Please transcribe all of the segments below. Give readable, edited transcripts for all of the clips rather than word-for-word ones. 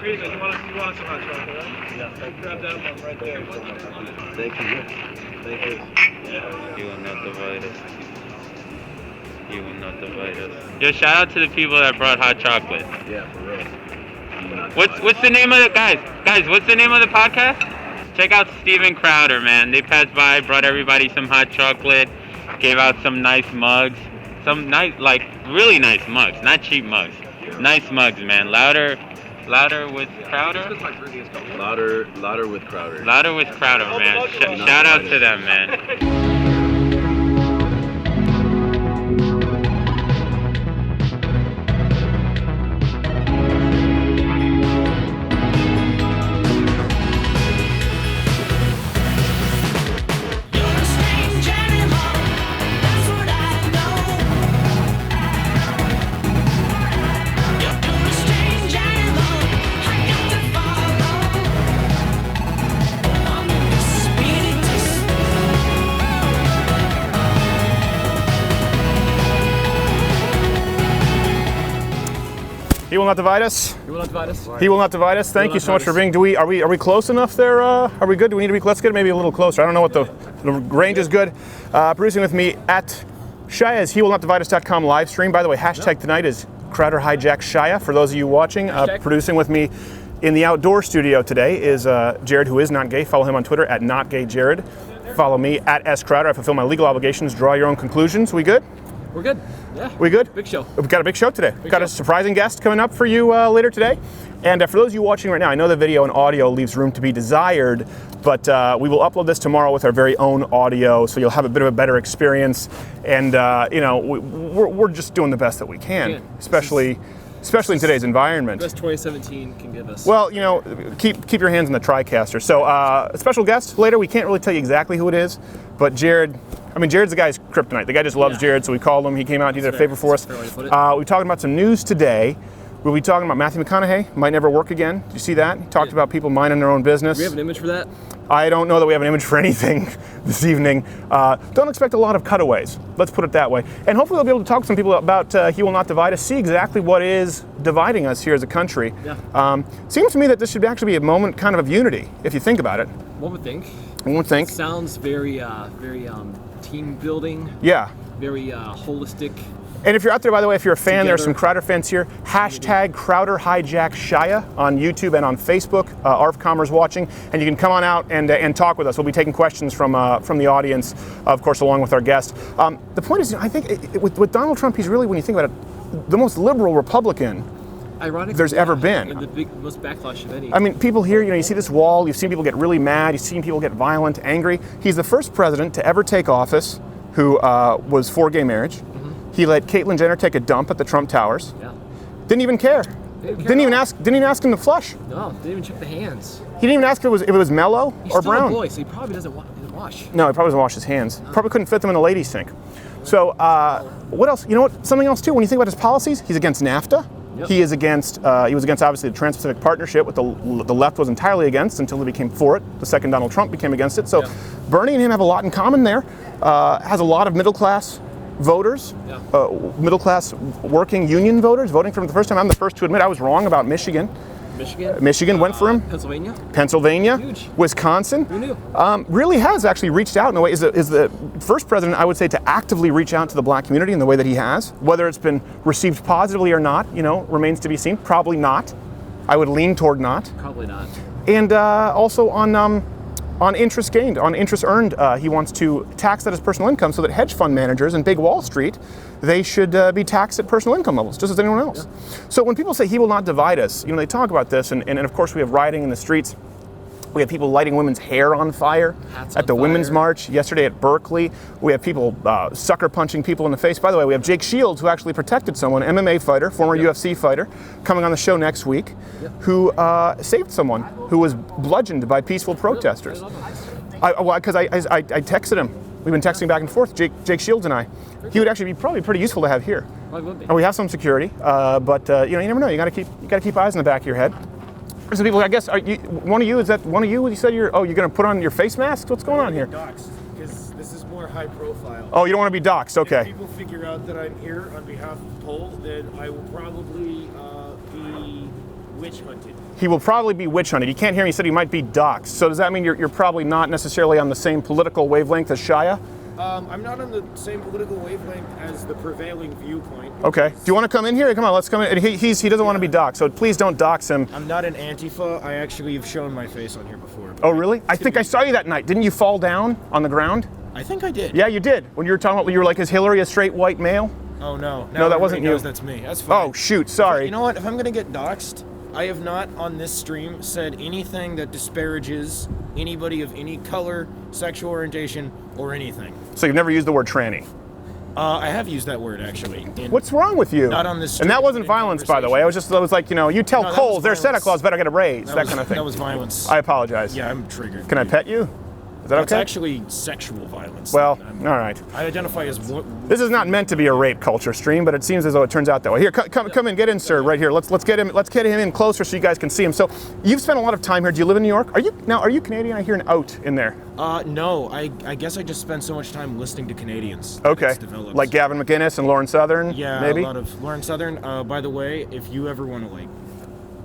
Bakeries, and you want some hot chocolate, right? Yeah, thank you. Grab that one right there. Thank you. Thank you. Yeah, you will not divide us. You will not divide us. Yo, shout out to the people that brought hot chocolate. Yeah, for real. What's the name of the guys? Guys, what's the name of the podcast? Check out Steven Crowder, man. They passed by, brought everybody some hot chocolate, gave out some nice mugs. Some nice, like, really nice mugs, not cheap mugs. Nice mugs, man. Louder with Crowder? Louder with Crowder. Louder with Crowder, man. Shout out to them, man. He will not divide us. You will not divide us. He will not divide us. Thank you so much for being. Are we close enough there? Are we good? Do we need to be? Let's get maybe a little closer. I don't know what the range is good. Producing with me at SHIA's HeWillNotDivideUs.com live stream. By the way, hashtag tonight is Crowder HIJACKS SHIA. For those of you watching, producing with me in the outdoor studio today is Jared, who is not gay. Follow him on Twitter at NotGayJared. Follow me at SCrowder. I fulfill my legal obligations. Draw your own conclusions. We good? We're good. Yeah. We good? Big show. We've got a big show today. We've got show. a surprising guest coming up for you later today. And for those of you watching right now, I know the video and audio leaves room to be desired, but we will upload this tomorrow with our very own audio, so you'll have a bit of a better experience. And you know, we're just doing the best that we can, especially in today's environment. Best 2017 can give us. Well, you know, keep your hands on the TriCaster. So a special guest later. We can't really tell you exactly who it is, but Jared. I mean, Jared's the guy's kryptonite. The guy just loves Jared, so we called him. He came out, he did a favor for us. We're talking about some news today. We'll be talking about Matthew McConaughey, might never work again. Did you see that? He talked about people minding their own business. Do we have an image for that? I don't know that we have an image for anything this evening. Don't expect a lot of cutaways. Let's put it that way. And hopefully we'll be able to talk to some people about He Will Not Divide Us, see exactly what is dividing us here as a country. Yeah. Seems to me that this should actually be a moment kind of unity, if you think about it. One would think. One would think. Sounds very team building. Yeah. Very holistic. And if you're out there, by the way, if you're a fan, there's some Crowder fans here. Hashtag Crowder HIJACKS SHIA on YouTube and on Facebook. ARFCommer's watching, and you can come on out and talk with us. We'll be taking questions from the audience, of course, along with our guest. The point is, I think with Donald Trump, he's really, when you think about it, the most liberal Republican there's ever been. And the most backlash of any. I mean, people here, you see this wall, you've seen people get really mad, you've seen people get violent, angry. He's the first president to ever take office who was for gay marriage. He let Caitlyn Jenner take a dump at the Trump Towers. Yeah. Didn't even care. Didn't even ask him to flush. No, didn't even check the hands. He didn't even ask if it was mellow or brown. He's still a boy, so he probably doesn't wash. No, he probably doesn't wash his hands. Probably couldn't fit them in the ladies' sink. So what else? You know what? Something else too. When you think about his policies, he's against NAFTA. Yep. He was against obviously the Trans-Pacific Partnership, what the left was entirely against until they became for it. The second Donald Trump became against it. So Bernie and him have a lot in common there. Has a lot of middle-class voters, middle-class working union voters voting for him the first time. I'm the first to admit I was wrong about Michigan. Michigan went for him. Pennsylvania. Huge. Wisconsin. Who knew? Really has actually reached out in a way. Is the first president, I would say, to actively reach out to the black community in the way that he has. Whether it's been received positively or not, remains to be seen. Probably not. I would lean toward not. Probably not. And also on interest gained, on interest earned, he wants to tax that as personal income so that hedge fund managers and big Wall Street, they should be taxed at personal income levels, just as anyone else. Yeah. So when people say he will not divide us, they talk about this, and of course we have rioting in the streets. We have people lighting women's hair on fire at the Women's March yesterday at Berkeley. We have people sucker punching people in the face. By the way, we have Jake Shields, who actually protected someone, MMA fighter, former UFC fighter, coming on the show next week, who saved someone who was bludgeoned by peaceful protesters. Because I texted him. We've been texting back and forth, Jake Shields and I. He would actually be probably pretty usely to have here. And we have some security, but you never know. You got to keep eyes in the back of your head. Some people, I guess, one of you? Is that one of you? You said you're going to put on your face masks? What's going on here? Doxxed, because this is more high profile. Oh, you don't want to be doxxed, okay. If people figure out that I'm here on behalf of the poll, then I will probably be witch hunted. he will probably be witch hunted. You can't hear me. He said he might be doxxed. So does that mean you're probably not necessarily on the same political wavelength as Shia? I'm not on the same political wavelength as the prevailing viewpoint. Okay. Do you want to come in here? Come on, let's come in. He doesn't want to be doxxed, so please don't dox him. I'm not an Antifa. I actually have shown my face on here before. Oh, really? I think I saw you that night. Didn't you fall down on the ground? I think I did. Yeah, you did. When you were talking about, you were like, is Hillary a straight white male? Oh, no. No, that wasn't you. Knows that's me. That's fine. Oh, shoot, sorry. You know what? If I'm going to get doxxed, I have not on this stream said anything that disparages anybody of any color, sexual orientation, or anything. So you've never used the word tranny? I have used that word, actually. What's wrong with you? Not on this stream. And that wasn't in violence, by the way. I was like, you know, you tell Coles, their Santa Claus better get a raise, that kind of thing. That was violence. I apologize. Yeah, I'm triggered. Can I pet you? Is that That's okay? actually sexual violence. Well, all right. I identify as This is not meant to be a rape culture stream, but it seems as though it turns out that way. Here, come in, get in, sir, right here. Let's get him in closer so you guys can see him. So, you've spent a lot of time here. Do you live in New York? Are you Canadian? I hear an out in there. No. I guess I just spend so much time listening to Canadians. Okay. Like Gavin McInnes and Lauren Southern. Yeah, maybe? A lot of Lauren Southern. By the way, if you ever want to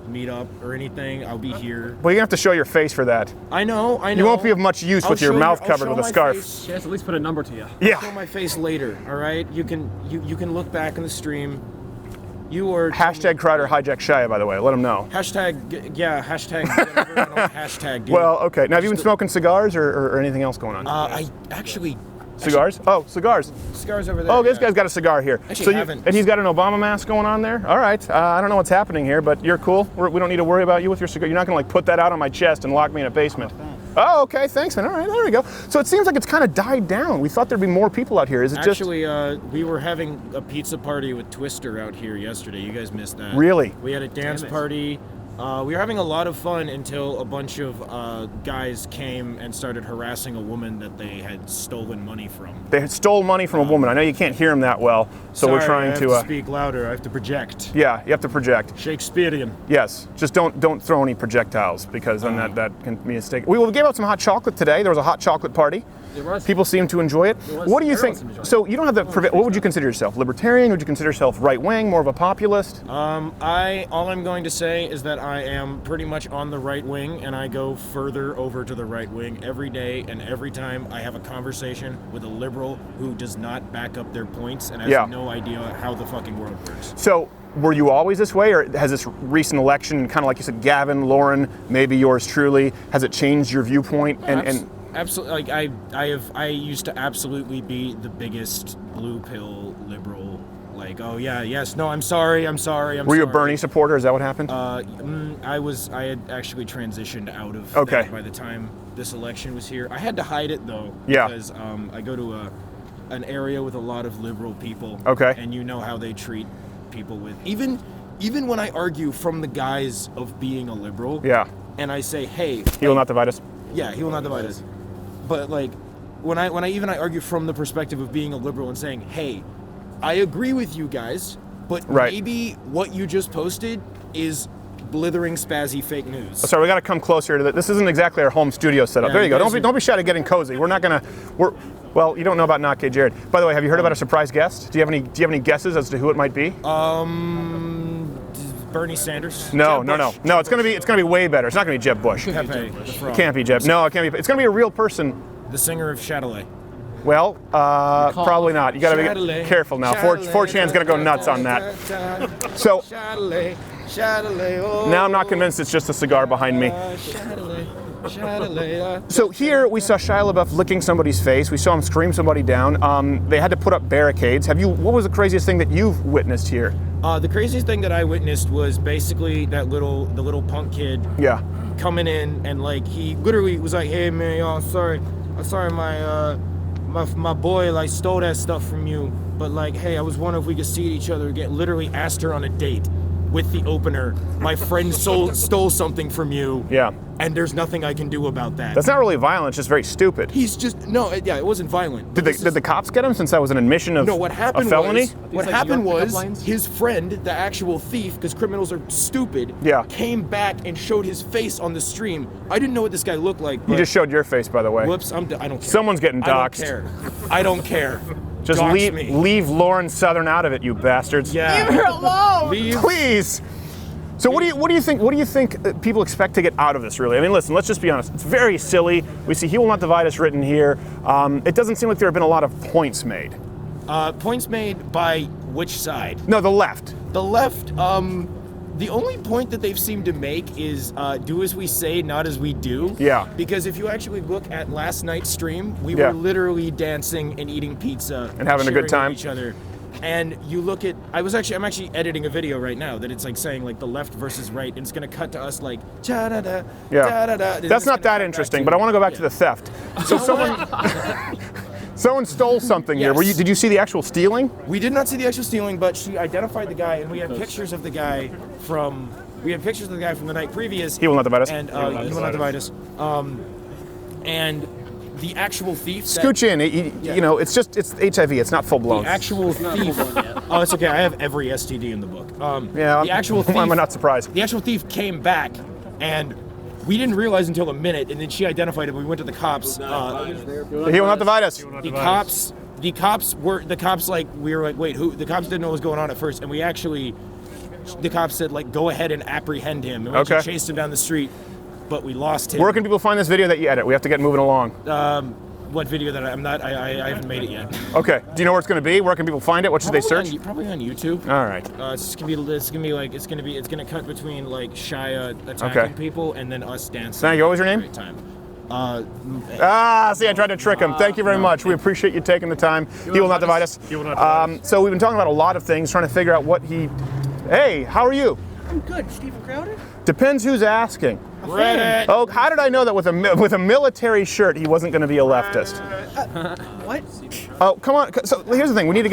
meet up or anything, I'll be here. Well, you have to show your face for that. I know. You won't be of much use with your mouth covered with a scarf. She has to at least put a number to you. Yeah. I'll show my face later. All right. You can look back in the stream. You were hashtag Crowder hijack Shia, by the way. Let them know. Hashtag whatever, I don't hashtag. Dude. Well, okay. Now, have you been smoking cigars or anything else going on? I actually. Cigars? Oh, cigars. Cigars over there. Oh, this guy's got a cigar here. Actually, haven't. And he's got an Obama mask going on there? All right. I don't know what's happening here, but you're cool. We don't need to worry about you with your cigar. You're not going to put that out on my chest and lock me in a basement. Oh, okay. Thanks, man. All right. There we go. So it seems like it's kind of died down. We thought there'd be more people out here. Is it actually, we were having a pizza party with Twister out here yesterday. You guys missed that. Really? We had a dance party. We were having a lot of fun until a bunch of guys came and started harassing a woman that they had stolen money from. They stole money from a woman. I know you can't hear him that well, so sorry, we're trying I have to speak louder. I have to project. Yeah, you have to project. Shakespearean. Yes, just don't throw any projectiles because then that can be a mistake. We gave out some hot chocolate today. There was a hot chocolate party. People seem to enjoy it. What do you think? So you don't have the. What would you consider yourself? Libertarian? Would you consider yourself right wing? More of a populist? All I'm going to say is that I am pretty much on the right wing, and I go further over to the right wing every day and every time I have a conversation with a liberal who does not back up their points and has no idea how the fucking world works. So. Were you always this way, or has this recent election, kind of like you said, Gavin, Lauren, maybe yours truly, has it changed your viewpoint? Absolutely. Like I used to absolutely be the biggest blue pill liberal. Like, oh yeah, yes, no, I'm sorry. Were you a Bernie supporter? Is that what happened? I had actually transitioned out of that by the time this election was here. I had to hide it though, because I go to an area with a lot of liberal people. Okay. And you know how they treat people with even when I argue from the guise of being a liberal. Yeah. And I say, hey, he will not divide us. Yeah, he will not divide us. But like, when I argue from the perspective of being a liberal and saying, hey, I agree with you guys, but maybe what you just posted is blithering, spazzy fake news. Sorry, we got to come closer to that. This isn't exactly our home studio setup. Yeah, there you go. Don't be shy to getting cozy. We're not gonna. Well, you don't know about Not Gay Jared. By the way, have you heard about a surprise guest? Do you have any guesses as to who it might be? Bernie Sanders. No. It's gonna be way better. It's not gonna be Jeb Bush. It can't be Jeb. No, it can't be. It's gonna be a real person. The singer of Chatelet. Well, probably not. You gotta be careful now. 4chan's gonna go nuts on that. So now I'm not convinced it's just a cigar behind me. So here we saw Shia LaBeouf licking somebody's face. We saw him scream somebody down. They had to put up barricades. What was the craziest thing that you've witnessed here? The craziest thing that I witnessed was basically the little punk kid. Yeah. Coming in and like he literally was like, "Hey man, y'all, I'm sorry, my boy like stole that stuff from you, but like, hey, I was wondering if we could see each other again." Literally asked her on a date with the opener. My friend stole something from you. Yeah. And there's nothing I can do about that. That's not really violent, it's just very stupid. He's just, it wasn't violent. Did the cops get him since that was an admission of what happened a felony? What happened was his friend, the actual thief, because criminals are stupid, came back and showed his face on the stream. I didn't know what this guy looked like. You just showed your face, by the way. Whoops, I don't care. Someone's getting doxxed. I don't care. Just leave Lauren Southern out of it, you bastards. Yeah. Leave her alone, please. So what do you think? What do you think people expect to get out of this? Really, I mean, listen. Let's just be honest. It's very silly. We see "He will not divide us" written here. It doesn't seem like there have been a lot of points made. Points made by which side? No, the left. The left. The only point that they've seemed to make is do as we say, not as we do. Yeah. Because if you actually look at last night's stream, we Yeah. were literally dancing and eating pizza And having a good cheering time. at each other. And you look at, I'm actually editing a video right now that it's like saying like the left versus right, and it's gonna cut to us like cha da da Yeah. da da. That's not that interesting, but I want to go back to the theft. So someone stole something here. Yes. Did you see the actual stealing? We did not see the actual stealing, but she identified the guy, and we have pictures of the guy from the night previous. He will not divide us. And he will not divide us. And the actual thief. Scooch in. You know, it's HIV. It's not full blown. The actual thief. Oh, it's okay. I have every STD in the book. Yeah. The actual thief. I'm not surprised. The actual thief came back, and we didn't realize until a minute, and then she identified him. We went to the cops. He will not divide us. The cops like, we were like, wait, who? The cops didn't know what was going on at first, and the cops said like, go ahead and apprehend him, and we Okay. chased him down the street, but we lost him. Where can people find this video that you edit? We have to get moving along. What video that I haven't made it yet. Okay. Do you know where it's going to be? Where can people find it? What should they search? Probably on YouTube. All right. It's gonna cut between like Shia attacking people and then us dancing. Thank you. What was your name? Great time. See, I tried to trick him. Thank you very much. We appreciate you taking the time. He will not divide us. He will not divide us. So we've been talking about a lot of things, trying to figure out what he. Hey, how are you? I'm good. Stephen Crowder? Depends who's asking. Reddit. Oh, how did I know that with a military shirt he wasn't going to be a leftist? What? Oh, come on. So here's the thing: we need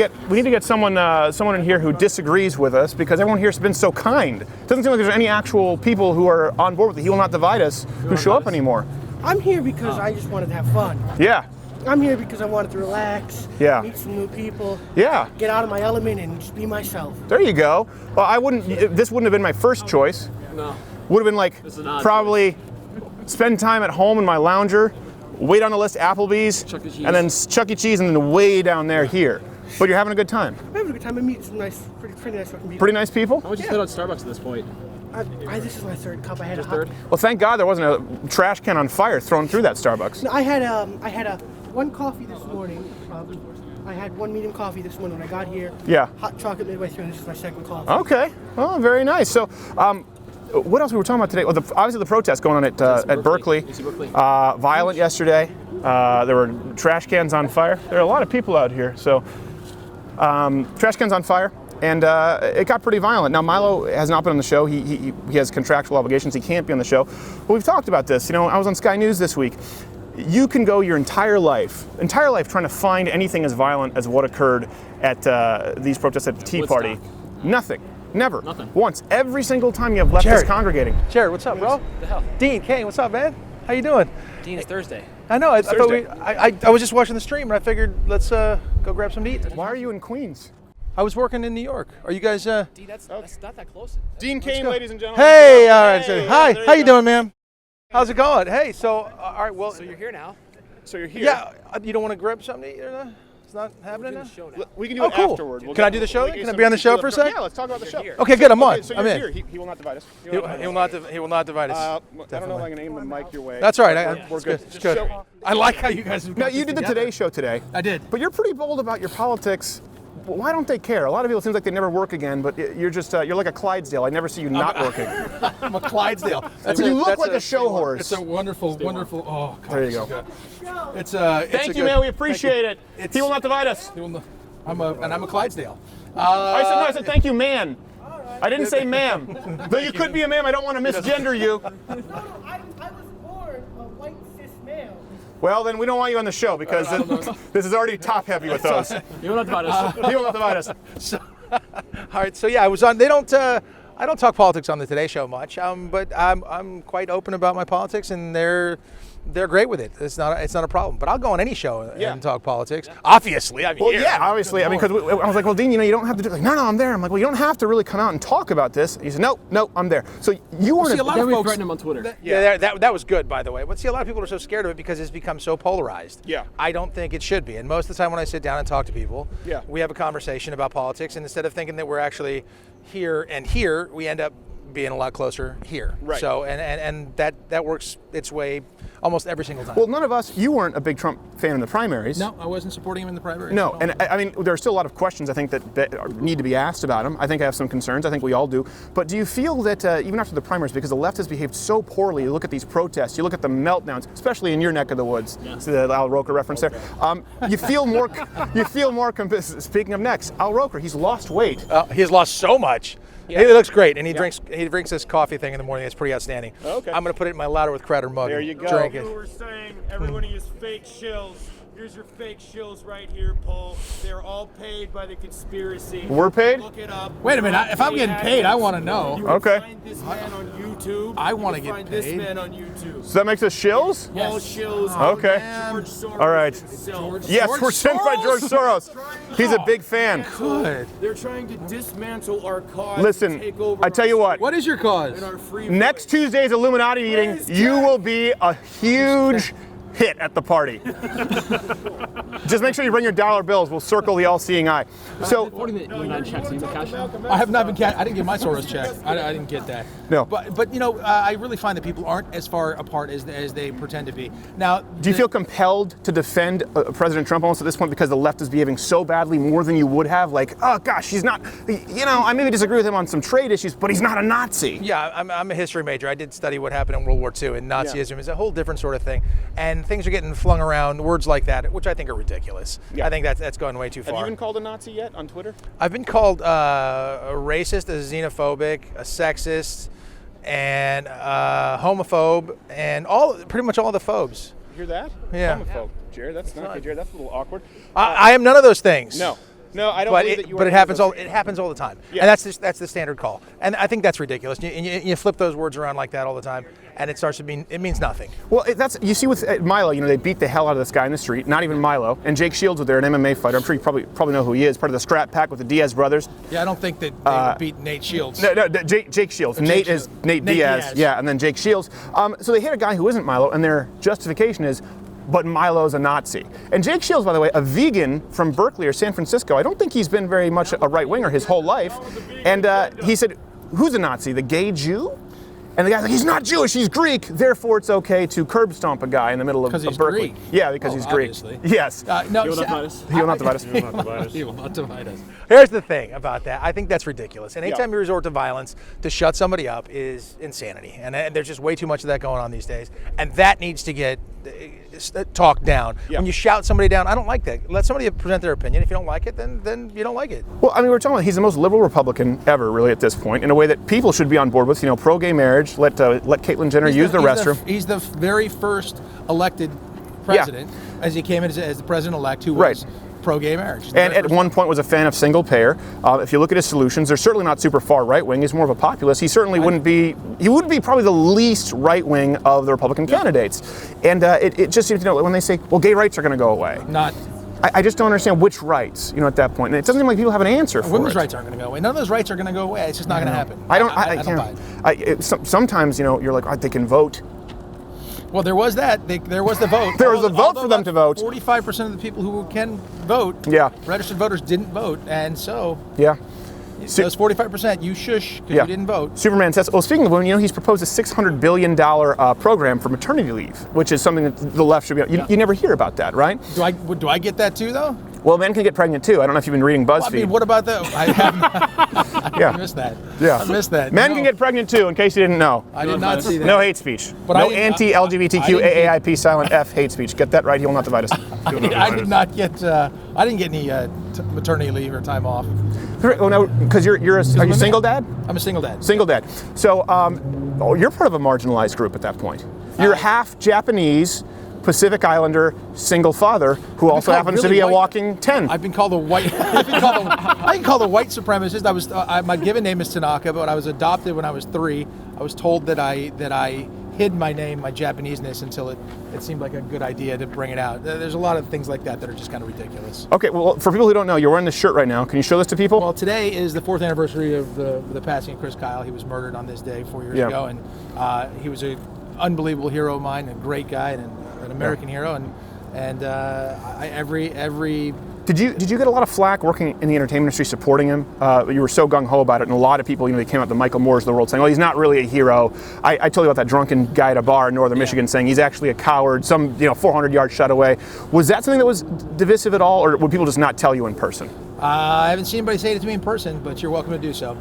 to get someone in here who disagrees with us, because everyone here has been so kind. It doesn't seem like there's any actual people who are on board with it. He will not divide us who show up anymore. I'm here because I just wanted to have fun. Yeah. I'm here because I wanted to relax, Yeah. meet some new people, Yeah. get out of my element and just be myself. There you go. Well, this wouldn't have been my first choice. No. Would have been like This is an odd probably spend time at home in my lounger, wait on the list Applebee's, Chuck E. Cheese. and then Chuck E. Cheese, and then way down there here. But you're having a good time. I'm having a good time. I meet some pretty nice fucking people. Pretty nice people. How much you spend on Starbucks at this point? This is my third cup. I had Just a hot. third? Well, thank God there wasn't a trash can on fire thrown through that Starbucks. No, I had one coffee this morning. I had one medium coffee this morning when I got here. Yeah. Hot chocolate midway through, and this is my second coffee. Okay. Oh, very nice. So, what else we were talking about today? Well, obviously the protest going on at Berkeley. UC Berkeley. Violent yesterday. There were trash cans on fire. There are a lot of people out here. So, trash cans on fire. And it got pretty violent. Now, Milo has not been on the show. He has contractual obligations. He can't be on the show. But we've talked about this. You know, I was on Sky News this week. You can go your entire life trying to find anything as violent as what occurred at these protests at the Tea Party. Woodstock. Nothing. Never. Nothing. Once. Every single time you have leftists Jared. congregating. Jared, what's up, bro? The hell? Dean, Cain, what's up, man? How you doing? Dean, it's Thursday. I know. I thought Thursday. I was just watching the stream, and I figured let's go grab some to eat. Why are you in Queens? I was working in New York. Are you guys? Dean, that's not that close. Dean Cain, ladies and gentlemen. Hey, all right. Hey, Hi. there How you go. doing, man? How's it going? Hey. So, all right. Well. So you're here now. So you're here. Yeah. You don't want to grab something to eat or not? It's not happening We're now. doing the show now. We can do Oh, it cool. afterward. Can I do the show then? Can I be on the show for a sec? Yeah, let's talk about the show. here. Okay, good. I'm on. Okay, so I'm you're in. here. He will not divide us. He will not. He will not divide us. I don't know if I can aim the mic your way. That's all right. We're It's good. good. It's good. So- I like how you guys. Now, you did the Today Show today. I did. But you're pretty bold about your politics. Why don't they care? A lot of people, it seems like they never work again, but you're just, you're like a Clydesdale. I never see you not working. I'm a Clydesdale. You look like a show horse. It's a wonderful. Oh, God. There you go. It's a. Thank you, man. We appreciate it. He will not divide us. I'm a Clydesdale. I said thank you, man. I didn't say ma'am. Though you could be a ma'am, I don't want to misgender you. I was born a white cis male. Well, then we don't want you on the show because this is already top heavy with those. You will not divide us. He will not divide us. So, all right. So yeah, I was on. They don't. I don't talk politics on the Today Show much. But I'm quite open about my politics, and they're great with it. It's not a problem. But I'll go on any show and talk politics. Obviously, I mean. Well, yeah, obviously. I mean, because I was like, well, Dean, you don't have to do it. Like, no, I'm there. I'm like, well, you don't have to really come out and talk about this. He said, no, I'm there. So you weren't. See, a lot Then of we folks. threatened him on Twitter. Yeah, that was good, by the way. But see, a lot of people are so scared of it because it's become so polarized. Yeah. I don't think it should be. And most of the time when I sit down and talk to people, Yeah. we have a conversation about politics, and instead of thinking that we're actually here, we end up being a lot closer here. Right. So and that works its way almost every single time. Well, none of us, you weren't a big Trump fan in the primaries. No, I wasn't supporting him in the primaries. No, and I mean, there are still a lot of questions I think that need to be asked about him. I think I have some concerns. I think we all do. But do you feel that even after the primaries, because the left has behaved so poorly, you look at these protests, you look at the meltdowns, especially in your neck of the woods, see the Al Roker reference there, you feel more, speaking of necks, Al Roker, he's lost weight. He has lost so much. Yeah. He looks great, and he drinks this coffee thing in the morning. It's pretty outstanding. Okay. I'm going to put it in my Louder with Crowder mug. There you go. Drink it. You were saying everybody is fake shills. Here's your fake shills right here, Paul. They're all paid by the conspiracy. We're paid? Look it up. Wait a minute. If I'm getting paid, I want to know. You Okay. Find this man on YouTube. I want to You get find paid. this man on YouTube. So that makes us shills? All shills. Okay. George Soros All right. himself. Yes, George we're sent by George Soros. He's a big fan. Good. They're trying to dismantle our cause. Listen, take over I tell you what. What is your cause? and our free Next voice. Tuesday's Illuminati meeting, Praise you God. will be a huge hit at the party. Just make sure you bring your dollar bills. We'll circle the all-seeing eye. So, 49 checks in the cash. I have not been. I didn't get my Soros check. I didn't get that. No. But you know, I really find that people aren't as far apart as they pretend to be. Now, do you feel compelled to defend President Trump almost at this point because the left is behaving so badly more than you would have? Like, oh gosh, he's not. You know, I maybe disagree with him on some trade issues, but he's not a Nazi. Yeah, I'm a history major. I did study what happened in World War II, and Nazism is a whole different sort of thing. And things are getting flung around, words like that, which I think are ridiculous. Yeah. I think that's going way too far. Have you been called a Nazi yet on Twitter? I've been called a racist, a xenophobic, a sexist, and homophobe, and pretty much all the phobes. You hear that? Yeah. Homophobe. Jared, that's not good, Jared. That's a little awkward. I am none of those things. No, I don't But believe that you are but it one of happens those all the time, Yeah. and that's the standard call, and I think that's ridiculous. You flip those words around like that all the time, and it means nothing. Well, that's you see with Milo. You know, they beat the hell out of this guy in the street. Not even Milo. And Jake Shields was there, an MMA fighter. I'm sure you probably know who he is. Part of the Scrap Pack with the Diaz brothers. yeah, I don't think that they would beat Nate Shields. No, Jake Shields. Nate Shields. is Nate Diaz. Yeah, and then Jake Shields. So they hit a guy who isn't Milo, and their justification is, but Milo's a Nazi. And Jake Shields, by the way, a vegan from Berkeley or San Francisco. I don't think he's been very much a right-winger his whole life. And he said, who's a Nazi? The gay Jew? And the guy's like, he's not Jewish, he's Greek, therefore it's okay to curb stomp a guy in the middle of Because he's Berkeley. Greek. Yeah, because Oh, he's Greek. obviously. Yes. No, He will not divide us. He will not divide us. He will not divide us. Here's the thing about that. I think that's ridiculous. And anytime Yeah. you resort to violence to shut somebody up is insanity. And there's just way too much of that going on these days. And that needs to get talked down. Yeah. When you shout somebody down, I don't like that. Let somebody present their opinion. If you don't like it, then you don't like it. Well, I mean, we're talking about he's the most liberal Republican ever, really, at this point, in a way that people should be on board with. You know, pro-gay marriage, let Caitlyn Jenner use the restroom. He's the very first elected president, as he came in as the president-elect, who was pro-gay marriage. And at one point was a fan of single payer. If you look at his solutions, they're certainly not super far right-wing. He's more of a populist. He certainly wouldn't be probably the least right-wing of the Republican candidates. And it just seems, when they say, well, gay rights are going to go away. I just don't understand which rights, at that point. And it doesn't seem like people have an answer for Women's it. rights aren't going to go away. None of those rights are going to go away. It's just not going to happen. I don't buy it. Sometimes, you're like, they can vote. Well, there was that. There was the vote. There was a vote for them to vote. 45% of the people who can vote, registered voters, didn't vote. And so, those 45%, you shush because you didn't vote. Superman says, well, speaking of women, he's proposed a $600 billion program for maternity leave, which is something that the left should be. You never hear about that, right? Do I get that too, though? Well, men can get pregnant too. I don't know if you've been reading BuzzFeed. Well, I mean, what about that? I have I missed that. Yeah. I missed that. Men can get pregnant too, in case you didn't know. I did not see that. No hate speech. But no I didn't- anti-LGBTQ, AAIP, silent F hate speech. Get that right. He will not divide us. I did not get. I didn't get any maternity leave or time off. Oh no, because are you a single dad? I'm a single dad. Single dad. So you're part of a marginalized group at that point. You're half Japanese, Pacific Islander, single father who also happens to be a walking 10. I've been called a white. I've been called a white supremacist. I was. My given name is Tanaka, but I was adopted when I was 3. I was told that I hid my name, my Japaneseness, until it seemed like a good idea to bring it out. There's a lot of things like that that are just kind of ridiculous. Okay, well, for people who don't know, you're wearing this shirt right now. Can you show this to people? Well, today is the 4th anniversary of the passing of Chris Kyle. He was murdered on this day 4 years ago, and he was an unbelievable hero of mine, a great guy, and an American hero. And every Did you get a lot of flack working in the entertainment industry supporting him? You were so gung-ho about it, and a lot of people, they came out, the Michael Moores of the world, saying, well, he's not really a hero. I told you about that drunken guy at a bar in northern Michigan saying he's actually a coward, some 400-yard shot away. Was that something that was divisive at all, or would people just not tell you in person? I haven't seen anybody say it to me in person, but you're welcome to do so.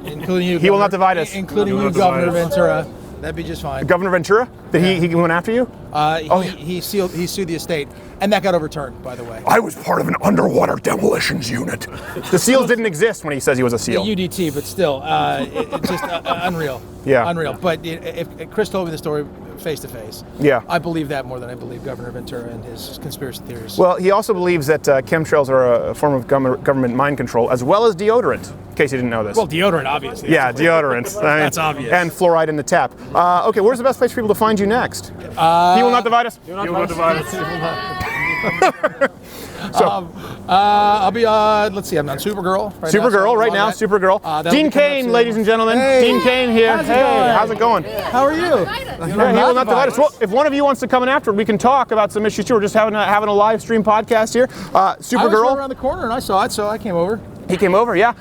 Including you. He will not divide us. Including you, Governor Ventura. That'd be just fine. Governor Ventura? Did he went after you? He sued the estate, and that got overturned, by the way. I was part of an underwater demolitions unit. The SEALs didn't exist when he says he was a SEAL. The UDT, but still, it's just unreal. Yeah. Unreal. But if Chris told me the story face to face, yeah, I believe that more than I believe Governor Ventura and his conspiracy theories. Well, he also believes that chemtrails are a form of government mind control, as well as deodorant, in case you didn't know this. Well, deodorant, obviously. Yeah, deodorant. That's obvious. And fluoride in the tap. Okay, where's the best place for people to find you next? He will not divide us. He will not divide us. So, I'll be let's see, I'm on Supergirl right now. Supergirl. Dean Cain, ladies and gentlemen. Hey. Dean Cain here. How's it going? How are you? He will not divide us. Well, if one of you wants to come in afterward, we can talk about some issues too. We're just having a live stream podcast here. Supergirl. I was right around the corner and I saw it, so I came over. He came over, yeah.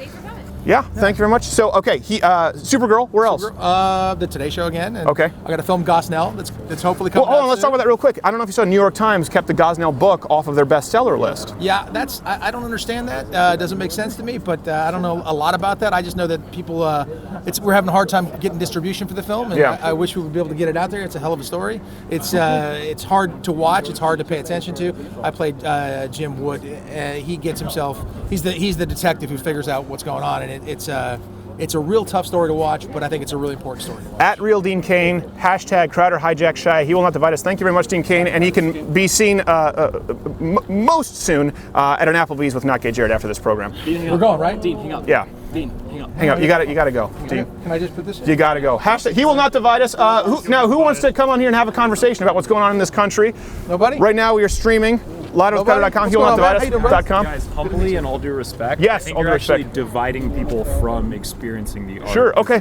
Yeah, thank you very much. So, okay, Supergirl, where else? The Today Show again. And okay. I got a film, Gosnell, that's hopefully coming out hold on, let's soon. talk about that real quick. I don't know if you saw New York Times kept the Gosnell book off of their bestseller list. Yeah, I don't understand that. It doesn't make sense to me, but I don't know a lot about that. I just know that people, we're having a hard time getting distribution for the film, and I wish we would be able to get it out there. It's a hell of a story. It's hard to watch. It's hard to pay attention to. I played Jim Wood. He gets himself. He's the detective who figures out what's going on, and it's a real tough story to watch, but I think it's a really important story to watch. At Real Dean Cain, hashtag Crowder HIJACKS SHIA. He will not divide us. Thank you very much, Dean Cain. And he can be seen most soon at an Applebee's with Not Gay Jared after this program. We're going, right? Dean, hang up. Yeah. Dean, hang up. Hang up. You got to go. Dean. Can I just put this in? You got to go. Hashtag He will not divide us. Who wants to come on here and have a conversation about what's going on in this country? Nobody? Right now we are streaming. LiveOfCrowder.com. He will not divide us.com. Guys, humbly and all due respect, yes, I think all you're due respect. actually dividing people from experiencing the art. Sure, okay.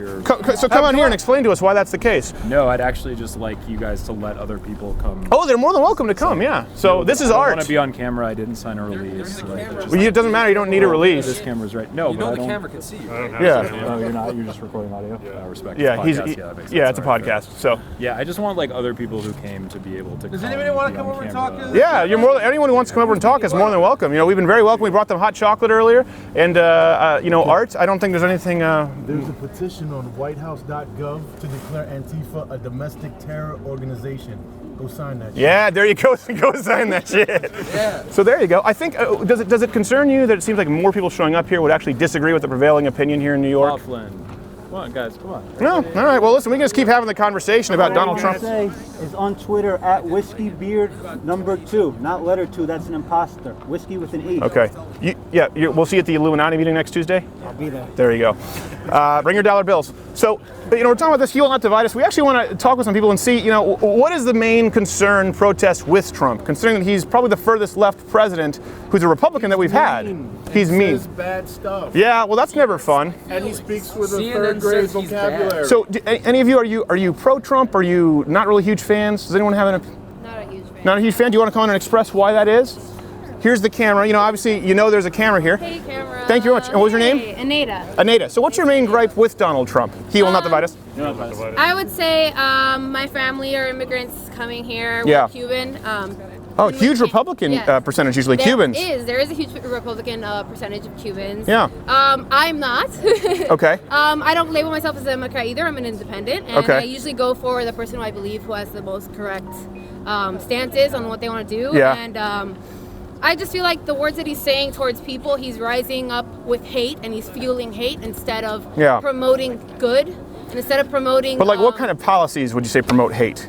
So come on here and explain to us why that's the case. No, I'd actually just like you guys to let other people come. Oh, they're more than welcome to come, yeah. So no, this is I art. want to be on camera. I didn't sign a release. Well, it doesn't matter. You don't need a release. This camera's right. No, but the camera can see you. Yeah. Oh, you're not. You're just recording audio. I respect. Yeah, it's a podcast. So yeah, I just want like other people who came to be able to. Does anybody want to come over and talk? Yeah, anyone who wants to come over and talk is more than welcome. We've been very welcome. We brought them hot chocolate earlier, and art. I don't think there's anything. There's a petition on whitehouse.gov to declare Antifa a domestic terror organization. Go sign that shit. Yeah, there you go. Go sign that shit. Yeah. So there you go. I think, does it concern you that it seems like more people showing up here would actually disagree with the prevailing opinion here in New York? Come on, guys, come on. No, all right. Well, listen, we can just keep having the conversation about Donald Trump. What I say is on Twitter at whiskeybeard2, not letter 2. That's an imposter. Whiskey with an E. Okay. We'll see you at the Illuminati meeting next Tuesday. I'll be there. There you go. Bring your dollar bills. So, we're talking about this. He will not divide us. We actually want to talk with some people and see, what is the main concern, protest with Trump, considering that he's probably the furthest left president who's a Republican that we've had. He's mean. Says bad stuff. Yeah, well, that's never fun. And he speaks with a third grade vocabulary. So, any of you are you pro-Trump? Are you not really huge fans? Does anyone have Not a huge fan. Not a huge fan? Do you want to come on and express why that is? Here's the camera. Obviously, there's a camera here. Hey, camera. Thank you very much. And what was your name? Aneta. Aneta. So what's your main gripe with Donald Trump? He will not divide us? I would say my family are immigrants coming here. Yeah. We're Cuban. Huge Republican percentage usually. Cubans. There is a huge Republican percentage of Cubans. Yeah. I'm not. Okay. I don't label myself as a Democrat either. I'm an independent. And I usually go for the person who I believe who has the most correct stances on what they want to do. Yeah. And I just feel like the words that he's saying towards people, he's rising up with hate and he's fueling hate instead of promoting good and instead of promoting. But what kind of policies would you say promote hate?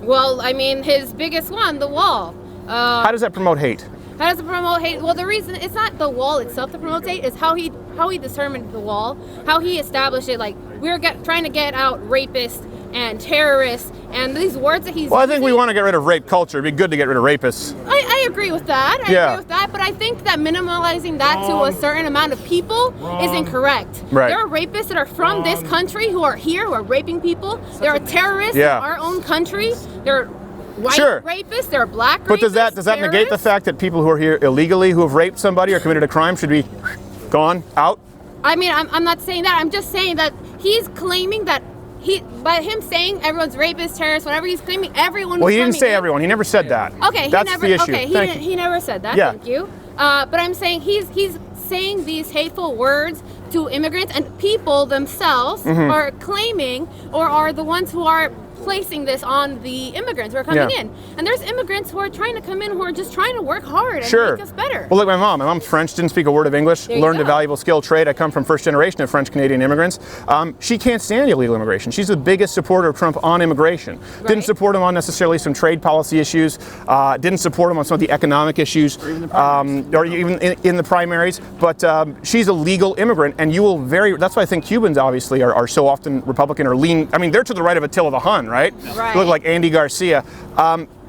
Well, I mean, his biggest one, the wall. How does that promote hate? How does it promote hate? Well, the reason it's not the wall itself that promotes hate is how he determined the wall, how he established it. Like we're trying to get out rapists and terrorists and these words that he's. Well, I think we want to get rid of rape culture. It'd be good to get rid of rapists. I agree with that. I agree with that, but I think that minimalizing that to a certain amount of people is incorrect. Right. There are rapists that are from this country who are here, who are raping people. There are terrorists in our own country. There are white Sure. rapists, there are black rapists. But does that negate the fact that people who are here illegally, who have raped somebody or committed a crime, should be gone out? I mean, I'm not saying that. I'm just saying that he's claiming that by him saying everyone's rapist, terrorist, whatever, he's claiming everyone. Well, he didn't say everyone. He never said that. Okay, that's he never, the issue. Okay, he never said that. Yeah. Thank you. But I'm saying he's saying these hateful words to immigrants, and people themselves are claiming or are the ones who are placing this on the immigrants who are coming in. And there's immigrants who are trying to come in who are just trying to work hard and make us better. Well, look, my mom's French, didn't speak a word of English, learned a valuable skill trade. I come from first generation of French Canadian immigrants. She can't stand illegal immigration. She's the biggest supporter of Trump on immigration. Didn't support him on necessarily some trade policy issues, didn't support him on some of the economic issues, or even in the primaries, but she's a legal immigrant, and you will that's why I think Cubans obviously are so often Republican or lean. I mean, they're to the right of Attila the Hun, right? They look like Andy Garcia.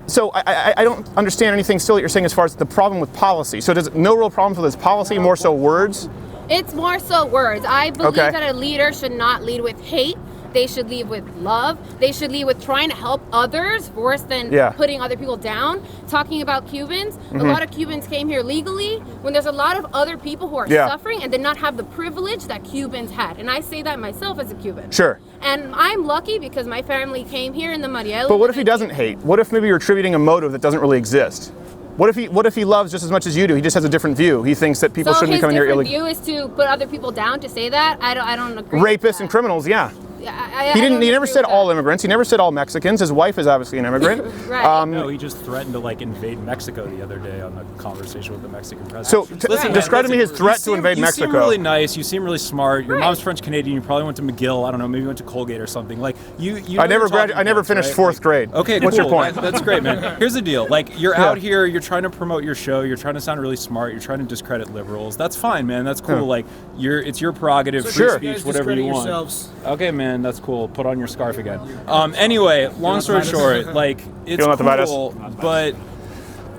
So I don't understand anything still that you're saying as far as the problem with policy. So does no real problems with this policy, more so words? It's more so words. I believe that a leader should not lead with hate. They should lead with love. They should lead with trying to help others worse than putting other people down. Talking about Cubans, a lot of Cubans came here legally when there's a lot of other people who are suffering and did not have the privilege that Cubans had. And I say that myself as a Cuban. Sure. And I'm lucky because my family came here in the Mariela. But what if he doesn't hate? What if maybe you're attributing a motive that doesn't really exist? What if he loves just as much as you do? He just has a different view. He thinks that people shouldn't be coming here illegally. So his different view is to put other people down, to say that? I don't agree. Rapists and criminals, yeah. He never said all immigrants. He never said all Mexicans. His wife is obviously an immigrant. No, he just threatened to invade Mexico the other day on the conversation with the Mexican president. So listen, describe to me his threat to invade Mexico. You seem really nice. You seem really smart. Your mom's French Canadian. You probably went to McGill. I don't know. Maybe you went to Colgate or something. Like you. I never finished fourth grade. Okay, what's your point? That's great, man. Here's the deal. You're out here. You're trying to promote your show. You're trying to sound really smart. You're trying to discredit liberals. That's fine, man. That's cool. It's your prerogative, free speech, whatever you want. Okay, man. That's cool. Put on your scarf again. Anyway, long story short, it's cool, but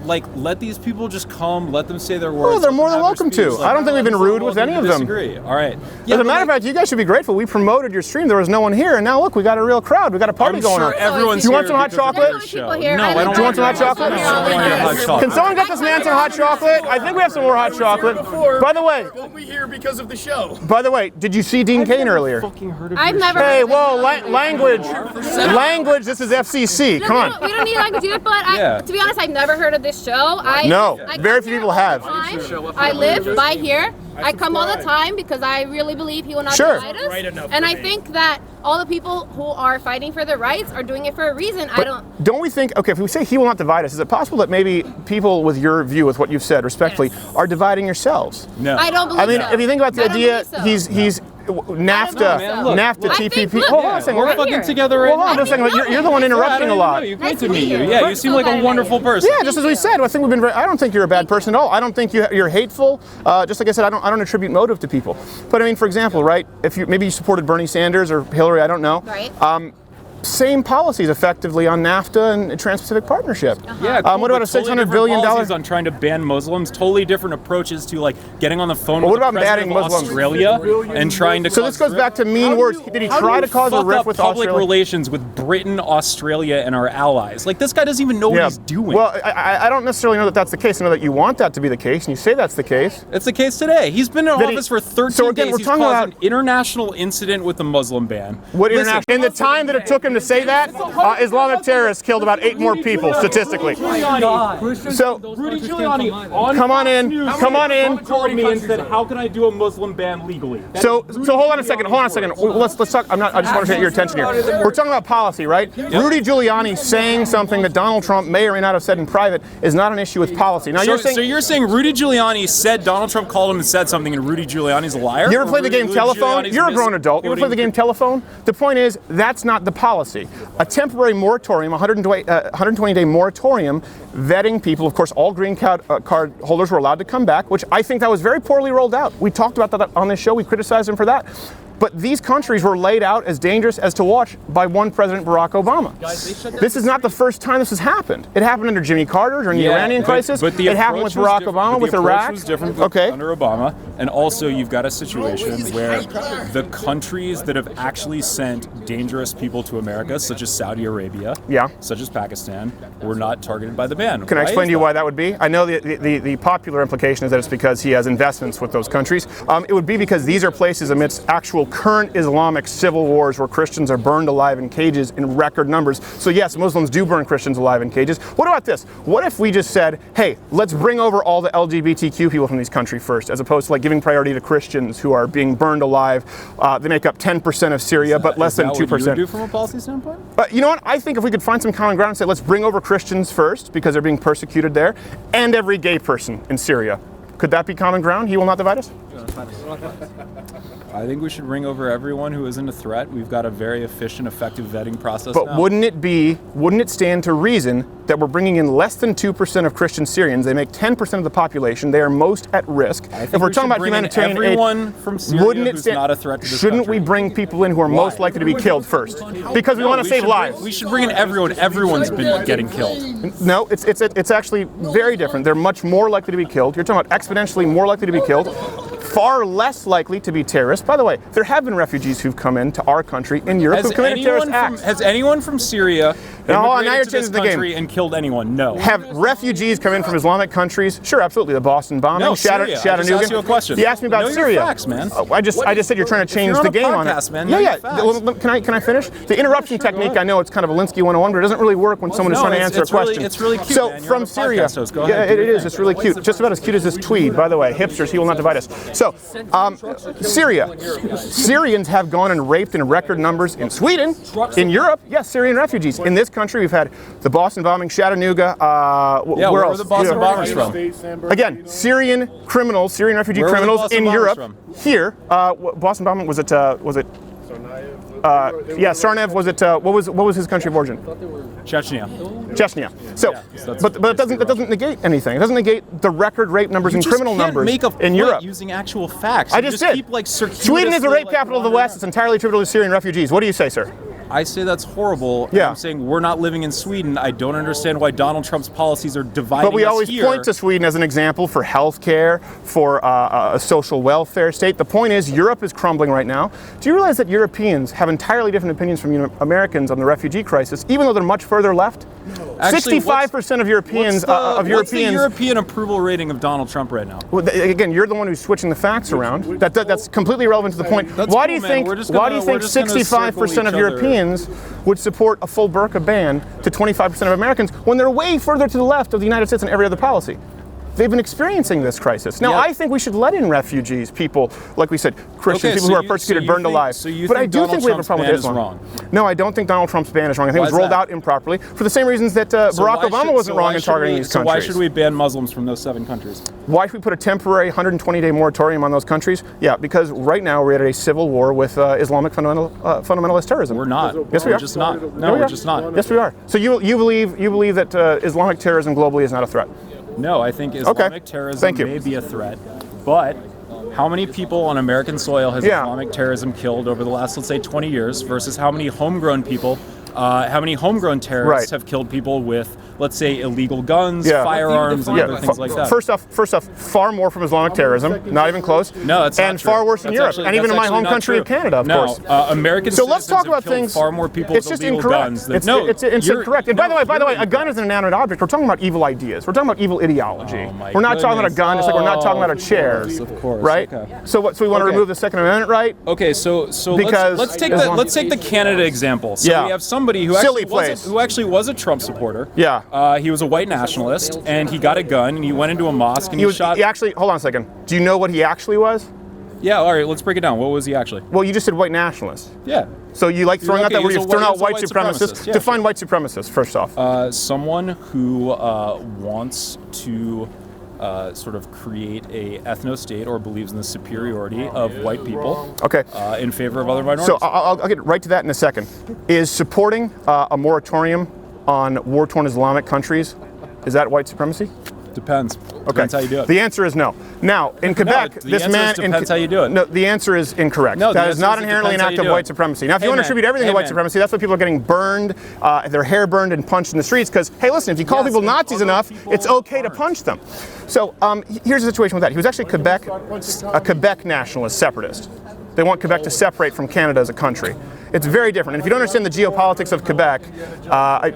let these people just come, let them say their words. Oh, they're more than welcome to. I don't think we've been rude with any of them. All right. As a matter of fact, you guys should be grateful. We promoted your stream. There was no one here, and now look, we got a real crowd. We got a party going on. Everyone's Do you want some hot chocolate? No, I don't. Do you want some hot chocolate? Can someone get this man some hot chocolate? I think we have some more hot chocolate. By the way, we here because of the show. By the way, did you see Dean Cain earlier? I've never. Hey, whoa, language. Language. This is FCC. Come on. We don't need language either, but to be honest, I've never heard of this show. No, very few people have. I live by here. I come all the time because I really believe he will not divide us. And I think that all the people who are fighting for their rights are doing it for a reason. Don't we think, okay, if we say he will not divide us, is it possible that maybe people with your view, with what you've said respectfully, are dividing yourselves? No. I don't believe so. If you think about the idea, he's NAFTA, TPP. Hold on a second. We're fucking together right now. Hold on a second. You're the one interrupting a lot. You great to meet you. Yeah, you seem like a wonderful person. Yeah, just as we said, I think we've been. I don't think you're a bad person at all. I don't think you're hateful. Just like I said, I don't attribute motive to people. But I mean, for example, right? If maybe you supported Bernie Sanders or Hillary, I don't know. Right. Same policies effectively on NAFTA and Trans-Pacific Partnership. Yeah, cool, what about a $600 billion on trying to ban Muslims? Totally different approaches to getting on the phone with the president of Australia and trying to. So this goes back to mean words. Did he try to cause a rift with public relations with Britain, Australia, and our allies? This guy doesn't even know what he's doing. Well, I don't necessarily know that that's the case. I know that you want that to be the case, and you say that's the case. It's the case today. He's been in office for 13 days. He's caused an international incident with the Muslim ban. What international? In the time that it took him to say that, Islamic terrorists killed about 8 more people statistically. So, Rudy Giuliani come on in. Called me and said, "How can I do a Muslim ban legally?" So hold on a second. Let's talk. I just want to get your attention here. We're talking about policy, right? Yep. Rudy Giuliani saying something that Donald Trump may or may not have said in private is not an issue with policy. Now you're saying Rudy Giuliani said Donald Trump called him and said something, and Rudy Giuliani's a liar? You ever play the game Telephone? You're a grown adult. You ever play the game Telephone? The point is, that's not the policy. A temporary moratorium, 120-day moratorium, vetting people. Of course, all green card holders were allowed to come back, which I think that was very poorly rolled out. We talked about that on this show. We criticized him for that. But these countries were laid out as dangerous as to watch by one President, Barack Obama. This is not the first time this has happened. It happened under Jimmy Carter during the Iranian crisis. But the it happened with Barack Obama with Iraq. It was different under Obama. And also you've got a situation where the countries that have actually sent dangerous people to America, such as Saudi Arabia, such as Pakistan, were not targeted by the ban. Can I explain to you why that would be? I know the popular implication is that it's because he has investments with those countries. It would be because these are places amidst actual current Islamic civil wars where Christians are burned alive in cages in record numbers. So yes, Muslims do burn Christians alive in cages. What about this? What if we just said, hey, let's bring over all the LGBTQ people from these countries first, as opposed to like giving priority to Christians who are being burned alive. They make up 10% of Syria, but less than 2%. What you would do from a policy standpoint? But you know what? I think if we could find some common ground and say, let's bring over Christians first because they're being persecuted there, and every gay person in Syria. Could that be common ground? He will not divide us? I think we should bring over everyone who isn't a threat. We've got a very efficient, effective vetting process But now. wouldn't it stand to reason that we're bringing in less than 2% of Christian Syrians? They make 10% of the population. They are most at risk. If we're talking about humanitarian aid, everyone from Syria wouldn't it who's stand, not a threat to this shouldn't country. we bring people in who are most likely to be killed first? Because we want to save lives. We should bring in everyone. Everyone's been getting killed. No, it's actually very different. They're much more likely to be killed. You're talking about exponentially more likely to be killed. Far less likely to be terrorists. By the way, there have been refugees who've come into our country in Europe who've committed terrorist acts. Has anyone from Syria now immigrated you're to this changing the game. country and killed anyone? No. Have refugees come in from Islamic countries? Sure, absolutely. The Boston bombing, No, Syria. I Chattanooga. just asked you a question. You asked me about Know your Syria. facts, man. I just said you're trying to change You're on the a game on podcast, it. man. Know Yeah, your facts. Well, can I finish? The interruption technique, I know it's kind of a Linsky 101, but it doesn't really work when someone is trying to answer a question. It's really cute, So man. You're from on a Syria, podcast host. Go yeah, ahead, do it your is. thing. It's really cute. Just about as cute as this tweed. By the way, hipsters, he will not divide us. So, Syria. Syrians have gone and raped in record numbers in Sweden, in Europe. Yes, Syrian refugees. In this country, we've had the Boston bombing, Chattanooga. Where else? were the Boston bombers from? Again, Syrian criminals, Syrian refugee Where were the criminals Boston in bombers Europe. from? Here, Boston bombing was it? Sarnev was it? What was his country of origin? Chechnya. So, but it doesn't negate anything. It doesn't negate the record rape numbers and criminal numbers make a in Europe. using actual facts. I You just did. Keep, like, Sweden is the rape capital of the West. It's entirely attributable to Syrian refugees. What do you say, sir? I say that's horrible. Yeah. I'm saying we're not living in Sweden. I don't understand why Donald Trump's policies are dividing But we us always here. point to Sweden as an example for healthcare, for a social welfare state. The point is, Europe is crumbling right now. Do you realize that Europeans have entirely different opinions from Americans on the refugee crisis, even though they're much further left? Actually, 65% of Europeans What's the European approval rating of Donald Trump right now? Well, again, you're the one who's switching the facts around. That's completely irrelevant to the point. That's Why cool, do you man. think? We're just Why do you gonna- think we're just gonna 65% circle of each other. Europeans would support a full burqa ban to 25% of Americans when they're way further to the left of the United States in every other policy? They've been experiencing this crisis. Now, Yeah. I think we should let in refugees, people, like we said, Christians, people who are persecuted, burned alive. So you but I think do Donald think we have a Trump's problem ban with is Islam. wrong? No, I don't think Donald Trump's ban is wrong. I think Why it was is rolled that? out improperly for the same reasons that Barack Obama wasn't wrong in targeting these countries. Why should we ban Muslims from those 7 countries? Why should we put a temporary 120-day moratorium on those countries? Yeah, because right now we're at a civil war with Islamic fundamentalist terrorism. We're not. Yes, we We're are. just not. Yeah, No, we we're are. just not. Yes, we are. So you believe that Islamic terrorism globally is not a threat? No, I think Islamic terrorism Thank you. may be a threat, but how many people on American soil has Islamic terrorism killed over the last, let's say, 20 years versus how many homegrown terrorists have killed people with, let's say, illegal guns, firearms, and other things like that? First off, far more from Islamic terrorism, not even close. No, that's not and true. far worse in That's Europe, actually- and even in that's my home actually not country true. of Canada, of No, course. American So let's citizens talk have about killed things. far more people It's with just illegal incorrect. guns than It's incorrect. And by the way, a gun is an inanimate object. We're talking about evil ideas. We're talking about evil ideology. We're not talking about a gun, just like we're not talking about a chair. Of course. Right? Okay. So we want to remove the Second Amendment, right? Okay, so Because let's take Islam- the Canada example. So we have somebody who actually was a Trump supporter. Yeah. He was a white nationalist, and he got a gun, and he went into a mosque, and he shot. He actually, hold on a second. Do you know what he actually was? Yeah, all right, let's break it down. What was he actually? Well, you just said white nationalist. Yeah. So you like throwing out that word, you're throwing out white supremacist. supremacists. Yeah, Define white supremacist, first off. Someone who wants to sort of create a ethno-state or believes in the superiority of white people in favor of other minorities. So I'll get right to that in a second. Is supporting a moratorium on war-torn Islamic countries, is that white supremacy? Depends. Okay. Depends how you do it. The answer is no. Now, in Quebec, the this answer man... is depends how you do it. No, the answer is incorrect. No, that is not inherently an act of white supremacy. Now, if you want to attribute everything to white supremacy, that's why people are getting burned, their hair burned and punched in the streets, because, hey, listen, if you call people Nazis enough, it's okay to punch them. So here's the situation with that. He was actually a Quebec nationalist separatist. They want Quebec to separate from Canada as a country. It's very different. And if you don't understand the geopolitics of Quebec,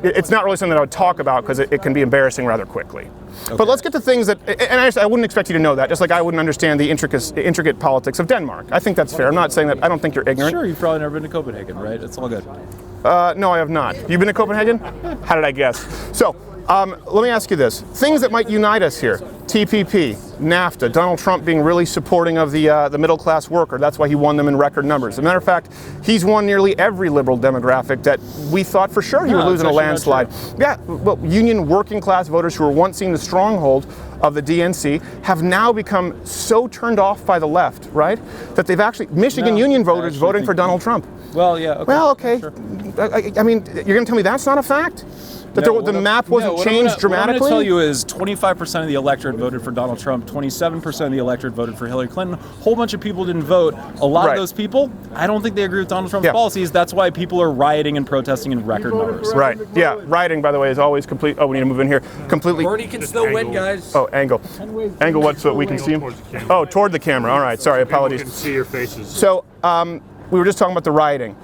it's not really something that I would talk about because it can be embarrassing rather quickly. Okay. But let's get to things that, and I wouldn't expect you to know that, just like I wouldn't understand the intricate politics of Denmark. I think that's fair. I'm not saying that, I don't think you're ignorant. Sure, you've probably never been to Copenhagen, right? It's all good. No, I have not. You been to Copenhagen? How did I guess? So, let me ask you this. Things that might unite us here. TPP, NAFTA, Donald Trump being really supporting of the middle-class worker. That's why he won them in record numbers. As a matter of fact, he's won nearly every liberal demographic that we thought for sure he would lose in a landslide. Yeah, well, union working-class voters who were once seen the stronghold of the DNC have now become so turned off by the left, right, that they've actually, Michigan union voters voting for Donald Trump. Well, yeah, okay. Well, okay. Sure. I mean, you're going to tell me that's not a fact? That the map wasn't changed dramatically? What I'm going to tell you is 25% of the electorate voted for Donald Trump, 27% of the electorate voted for Hillary Clinton. A whole bunch of people didn't vote. A lot of those people, I don't think they agree with Donald Trump's policies. That's why people are rioting and protesting in record numbers. Right. Yeah. Rioting, by the way, is always complete. Oh, we need to move in here. Completely. Bernie can still win, guys. Oh, angle. Angle what so we can see him? Oh, toward the camera. All right. Sorry. Apologies. We can see your faces. So, we were just talking about the rioting.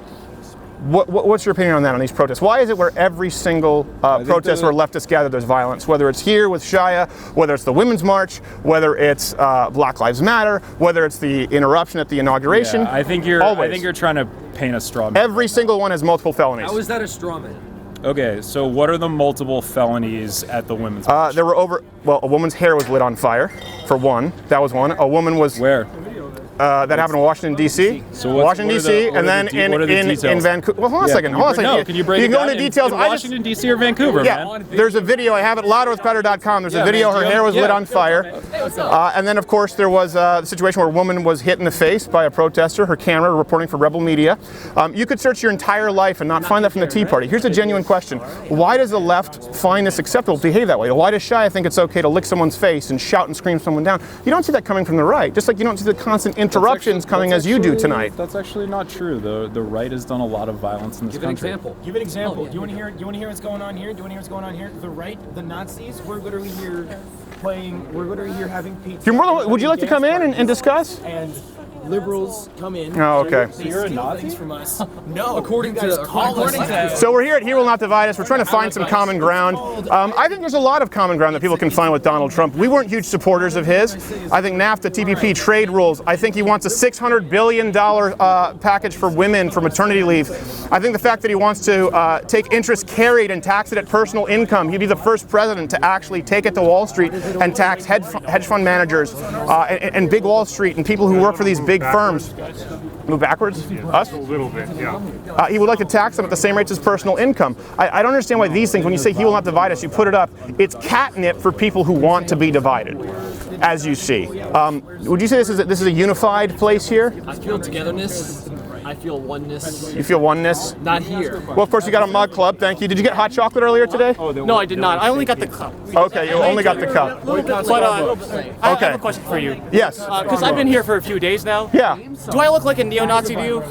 What's your opinion on that, on these protests? Why is it where every single protest where leftists gather, there's violence? Whether it's here with SHIA, whether it's the Women's March, whether it's Black Lives Matter, whether it's the interruption at the inauguration. Yeah, I think you're trying to paint a straw man. Every single one has multiple felonies. How is that a straw man? Okay, so what are the multiple felonies at the Women's March? There were a woman's hair was lit on fire, for one. That was one. A woman was... Where? That happened in Washington, D.C. So Washington, D.C., and then in Vancouver. Well, hold on a second. Hold on a second. No, can you break it go down into details. in Washington, D.C. or Vancouver, man? There's a video. I have it louderwithcrowder.com. There's a video. Her hair was lit on fire. And then, of course, there was the situation where a woman was hit in the face by a protester, her camera reporting for Rebel Media. You could search your entire life and not find that from the Tea Party. Here's a genuine question. Why does the left find this acceptable to behave that way? Why does SHIA think it's okay to lick someone's face and shout and scream someone down? You don't see that coming from the right, just like you don't see the constant interruptions coming as you do tonight. That's actually not true. The right has done a lot of violence in this country. Give an example. Do you want to hear what's going on here? Do you want to hear what's going on here? The right, the Nazis, we're literally here having pizza. Would you like to come in and discuss? And liberals come in. Oh, okay. So you're a Nazi? From us. No, according to So we're here at He Will Not Divide Us. We're trying to find some common ground. I think there's a lot of common ground that people can find with Donald Trump. We weren't huge supporters of his. I think NAFTA, TPP, trade rules. I think he wants a $600 billion package for women for maternity leave. I think the fact that he wants to take interest carried and tax it at personal income. He'd be the first president to actually take it to Wall Street and tax hedge fund managers and big Wall Street and people who work for these big firms. Move backwards? Us? A little bit, yeah. He would like to tax them at the same rates as personal income. I don't understand why these things, when you say he will not divide us, you put it up, it's catnip for people who want to be divided, as you see. Would you say this is a unified place here? I feel togetherness. I feel oneness. You feel oneness? Not here. Well, of course, you got a mug club. Thank you. Did you get hot chocolate earlier today? No, I did not. I only got the cup. Okay, you only got the cup. But I have a question for you. Yes. Because I've been here for a few days now. Yeah. Do I look like a neo-Nazi to you?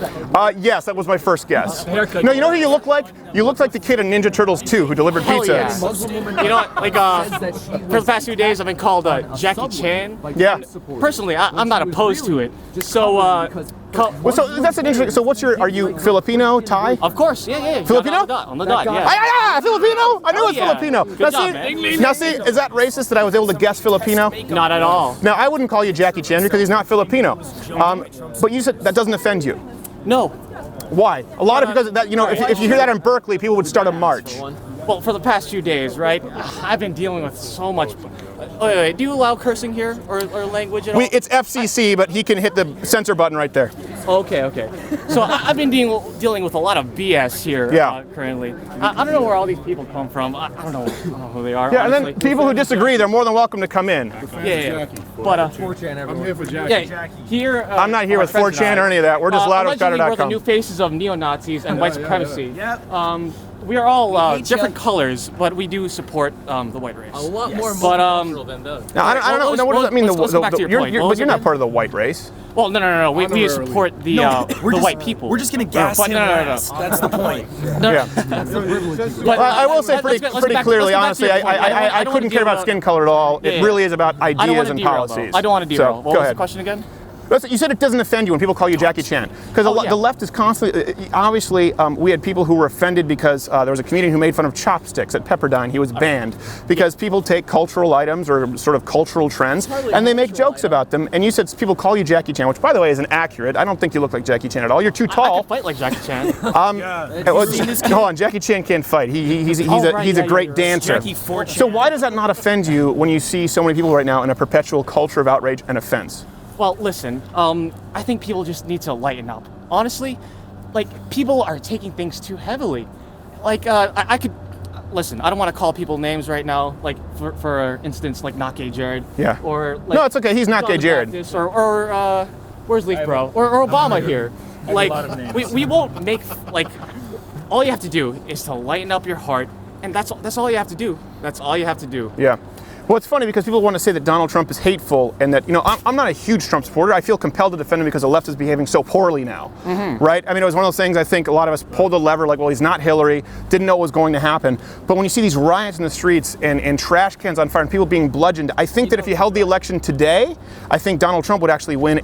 Yes, that was my first guess. No, you know who you look like? You look like the kid in Ninja Turtles 2 who delivered pizza. Yeah. You know, like for the past few days, I've been called Jackie Chan. Yeah. Personally, I'm not opposed to it. So. So that's an interesting. So are you Filipino, Thai? Of course, yeah. Filipino? On the dot, yeah. Filipino? I knew it was Filipino. Good job, man. Now see, is that racist that I was able to guess Filipino? Not at all. Now I wouldn't call you Jackie Chan because he's not Filipino. But you said that doesn't offend you. No. Why? A lot of because that if you hear that in Berkeley, people would start a march. Well, for the past few days, right? I've been dealing with so much. Wait, do you allow cursing here or language at all? It's FCC, but he can hit the censor button right there. Okay. So I've been dealing with a lot of BS here currently. I don't know where all these people come from. I don't know who they are. Yeah, honestly. and then people who disagree, they're more than welcome to come in. Yeah. But I'm here for Jackie. Yeah, here. I'm not here with 4chan or any of that. We're just loud at allegedly, we're the new faces of neo-Nazis and white supremacy. we are all different colors, but we do support the white race. A lot more but, multicultural than those. Now, I don't know. What does that mean? Let's go back to your point. But you're not part of the white race. Well, no. We support the white people. We're just gonna gas him. No. That's the point. But I will say pretty clearly, honestly, I couldn't care about skin color at all. It really is about ideas and policies. I don't want to derail. What go was ahead. the question again? You said it doesn't offend you when people call you Jackie Chan. Because the left is constantly, obviously, we had people who were offended because there was a comedian who made fun of chopsticks at Pepperdine. He was banned because people take cultural items or sort of cultural trends and they make jokes about them. And you said people call you Jackie Chan, which, by the way, isn't accurate. I don't think you look like Jackie Chan at all. You're too tall. I can fight like Jackie Chan. Hold on, Jackie Chan can't fight. He's a great dancer. So why does that not offend you when you see so many people right now in a perpetual culture of outrage and offense? Well, listen, I think people just need to lighten up. Honestly, like, people are taking things too heavily. Like, I could, listen, I don't want to call people names right now, like, for instance, like Not Gay Jared. Yeah. Or, like, no, it's okay, he's Not Gay Jared. Baptist, or where's Leaf Bro? Or Obama here. Like, we won't make, like, all you have to do is to lighten up your heart, and that's all you have to do. That's all you have to do. Yeah. Well, it's funny because people want to say that Donald Trump is hateful and that, I'm not a huge Trump supporter. I feel compelled to defend him because the left is behaving so poorly now, right? I mean, it was one of those things I think a lot of us pulled the lever like, well, he's not Hillary, didn't know what was going to happen. But when you see these riots in the streets and trash cans on fire and people being bludgeoned, I think that if you held the election today, I think Donald Trump would actually win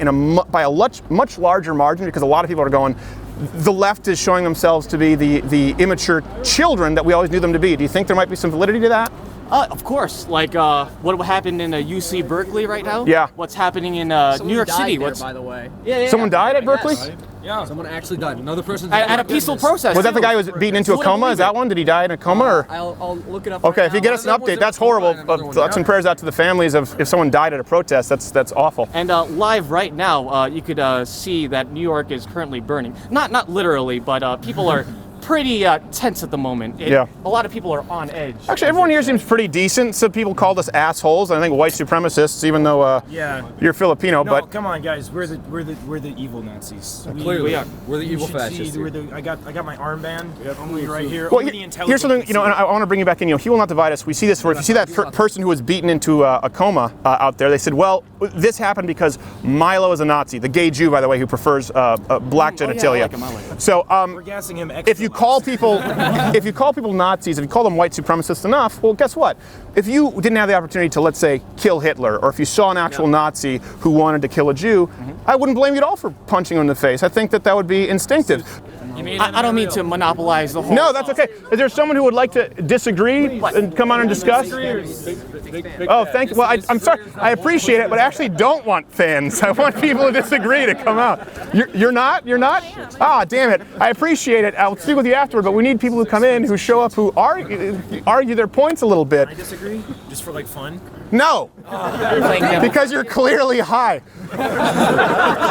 by a much larger margin because a lot of people are going, the left is showing themselves to be the immature children that we always knew them to be. Do you think there might be some validity to that? Of course. Like, what happened in UC Berkeley right now? Yeah. What's happening in New York City? By the way. Yeah. Someone died at Berkeley? Yeah. Someone actually died. Another person. At a peaceful protest. Was that the guy who was beaten into a coma? Is that one? Did he die in a coma? Or? I'll look it up. Okay, if you get us an update, that's horrible. Thoughts and prayers out to the families of if someone died at a protest. That's awful. And live right now, you could see that New York is currently burning. Not literally, but people are pretty tense at the moment. A lot of people are on edge. Actually, everyone here seems pretty decent. Some people called us assholes. I think white supremacists, even though you're Filipino. No, but come on, guys, we're the evil Nazis. Clearly, we're the evil fascists. I got my armband right here. Well, here's something, and I want to bring you back in. He will not divide us. We see this where if you see that person who was beaten into a coma out there, they said, well, this happened because Milo is a Nazi, the gay Jew, by the way, who prefers black genitalia. So we're gassing him. If you call people Nazis, if you call them white supremacists enough, well, guess what? If you didn't have the opportunity to, let's say, kill Hitler, or if you saw an actual Nazi who wanted to kill a Jew, I wouldn't blame you at all for punching him in the face. I think that would be instinctive. I don't mean to monopolize the whole. No, that's okay. Is there someone who would like to disagree and come on and discuss? Oh, thank you. Well, I'm sorry. I appreciate it, but I actually don't want fans. I want people who disagree to come out. You're not? You're not? Ah, damn it. I appreciate it. I'll speak with you afterward, but we need people who come in who show up who argue their points a little bit. I disagree, just for like fun. No, because you're clearly high.